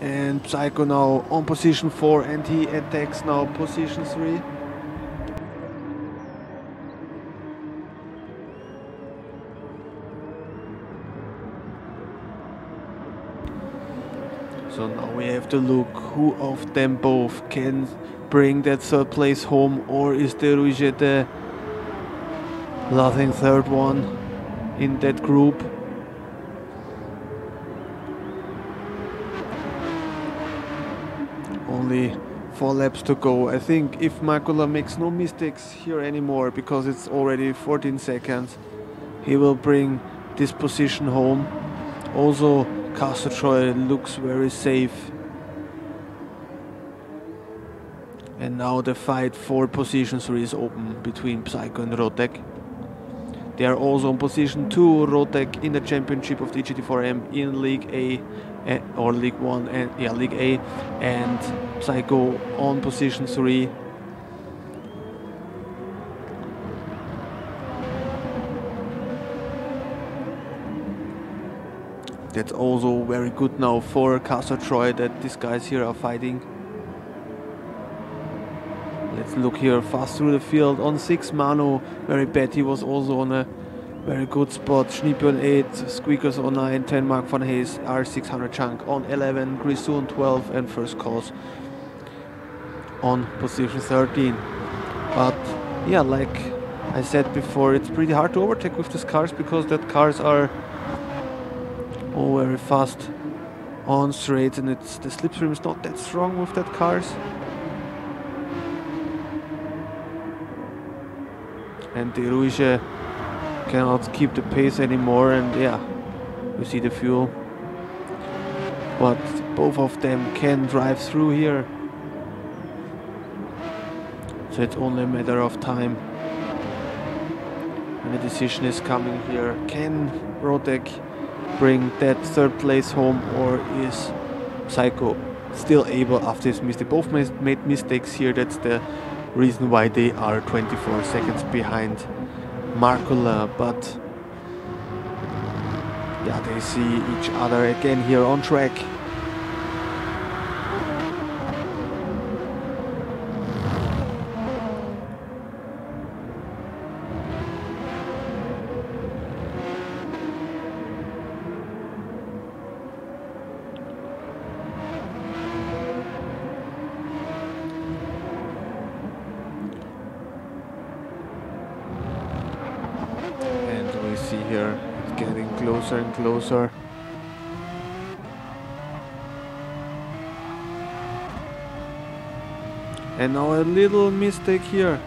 And Psycho now on position 4, and he attacks now position 3. So now we have to look who of them both can bring that third place home, or is De Ruige the laughing third one in that group. Only 4 laps to go. I think if Makula makes no mistakes here anymore, because it's already 14 seconds, he will bring this position home. Also, Castor Troy looks very safe. And now the fight for position 3 is open between Psycho and Rotek. They are also on position 2, Rotek in the championship of the GT4M in League A, or League 1, and yeah, League A, and Psycho on position 3. That's also very good now for Castor Troy that these guys here are fighting. Let's look here fast through the field. On 6, Manu, very bad. He was also on a very good spot. Schnippe on 8, Squeakers on 9, 10, Mark van Hayes, R600 Chunk on 11, Grisou on 12, and First Cause on position 13. But yeah, like I said before, it's pretty hard to overtake with these cars, because that cars are all very fast on straight, and it's the slipstream is not that strong with that cars. And De Ruige cannot keep the pace anymore, and yeah, we see the fuel. But both of them can drive through here. So it's only a matter of time. And the decision is coming here. Can Rotec bring that third place home, or is Psycho still able after his mistake? Both made mistakes here. That's the reason why they are 24 seconds behind Markula. But yeah, they see each other again here on track. See here, it's getting closer and closer. And now a little mistake here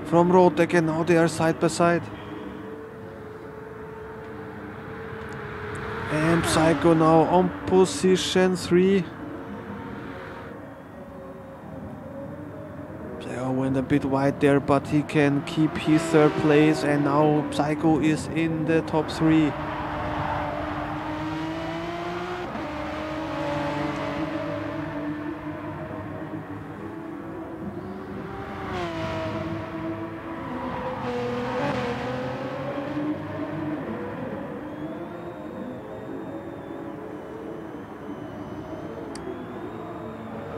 from Rotec, and now they are side by side. And Psycho now on position 3. Went a bit wide there, but he can keep his third place, and now Psycho is in the top 3.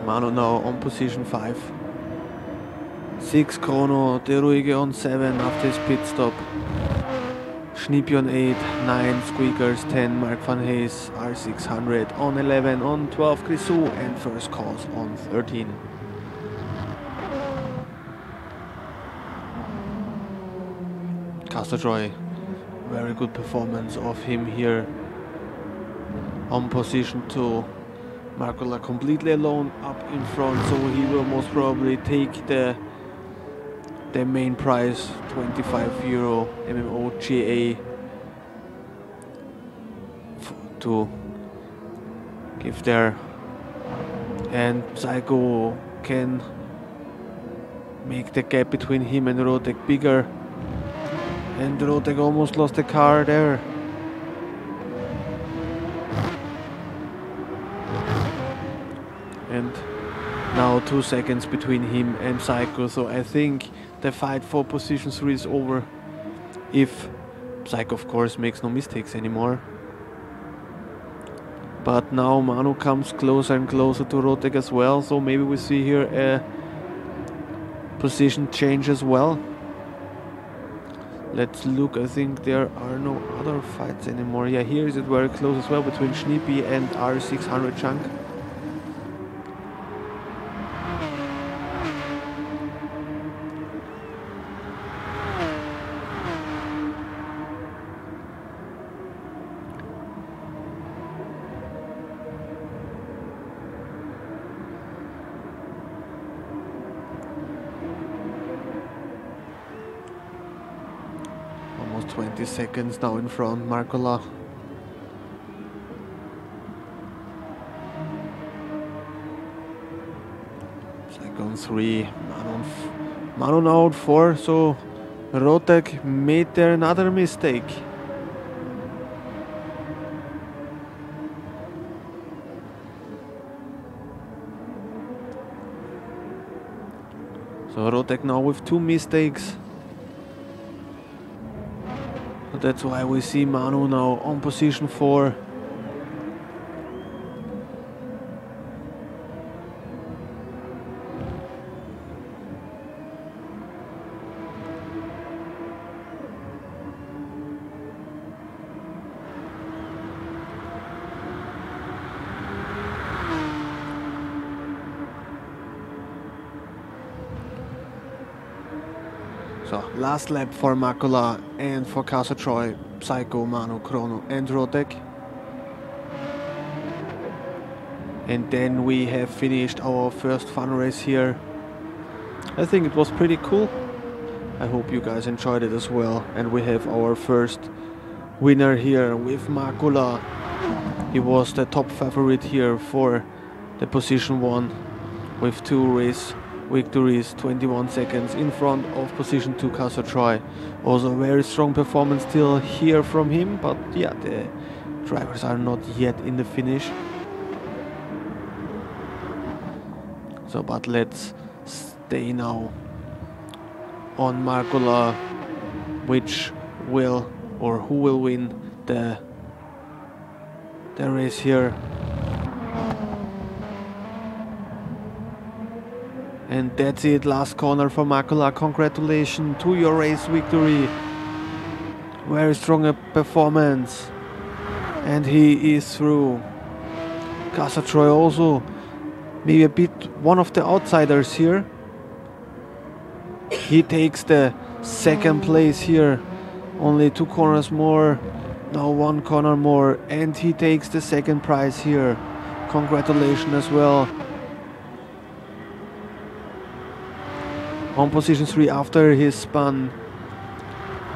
Manu now on position 5. 6 Chrono, De Ruige on 7 after his pit stop. Schneepi on 8, 9 Squeakers, 10 Mark van Hayes, R600 on 11, on 12 Grisou, and First Cause on 13. Castorjoy, very good performance of him here on position 2. Markula completely alone up in front, so he will most probably take the main prize, €25 MMO GA, to give there. And Psycho can make the gap between him and Rotec bigger. And Rotec almost lost the car there. And now 2 seconds between him and Psycho, so I think the fight for position 3 is over, if Psycho of course makes no mistakes anymore. But now Manu comes closer and closer to Rotec as well, so maybe we see here a position change as well. Let's look, I think there are no other fights anymore. Yeah, here is it very close as well between Schneepi and R600 Chunk. Almost 20 seconds now in front, Markula. Psycho on 3, Manu now on 4, so Rotec made there another mistake. So Rotec now with 2 mistakes. That's why we see Manu now on position 4. So last lap for Markula and for Castorjoy, Psycho, Manu, Chrono and Rotec. And then we have finished our first fun race here. I think it was pretty cool. I hope you guys enjoyed it as well. And we have our first winner here with Makula. He was the top favorite here for the position 1 with 2 race victories, 21 seconds in front of position 2 Casa Troy. Also very strong performance still here from him, but yeah, the drivers are not yet in the finish. So, but let's stay now on Marcola, which will or who will win the race here. And that's it, last corner for Marcola. Congratulations to your race victory. Very strong performance. And he is through. Casa Troy also maybe a bit one of the outsiders here. He takes the second place here. Only 2 corners more. Now 1 corner more. And he takes the second prize here. Congratulations as well. On position 3 after his spun.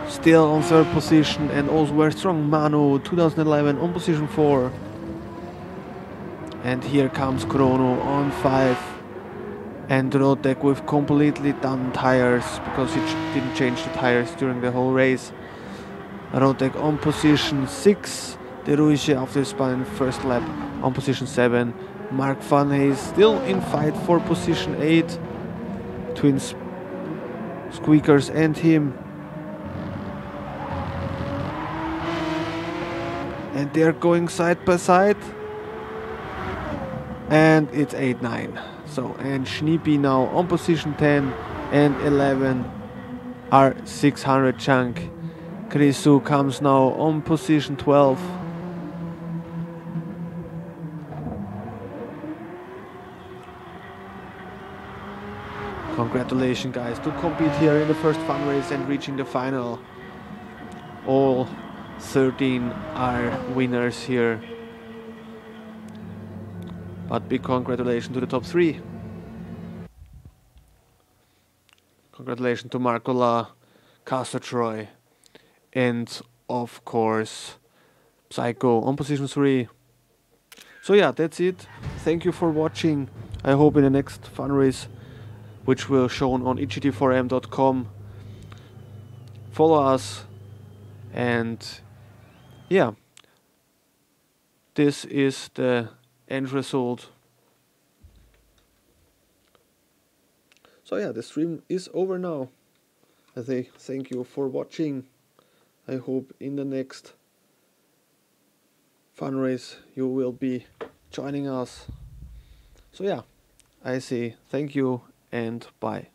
Still on 3rd position, and also very strong Manu 2011 on position 4. And here comes Chrono on 5. And Rotek with completely done tires because he didn't change the tires during the whole race. Rotek on position 6. De Ruige after spun in first lap on position 7. Mark Van Hayes still in fight for position 8. Twins Squeakers and him. And they're going side by side. And it's 8-9. So, and Schneepi now on position 10 and 11 are 600 chunk. Krisu comes now on position 12. Congratulations guys to compete here in the first fun race and reaching the final. All 13 are winners here. But big congratulations to the top 3. Congratulations to Marcola, Casa Troy, and of course Psycho on position 3. So yeah, that's it. Thank you for watching. I hope in the next fun race, which will shown on egt4m.com, follow us. And yeah, this is the end result. So yeah, the stream is over now. I say thank you for watching. I hope in the next fun race you will be joining us. So yeah, I say thank you and bye.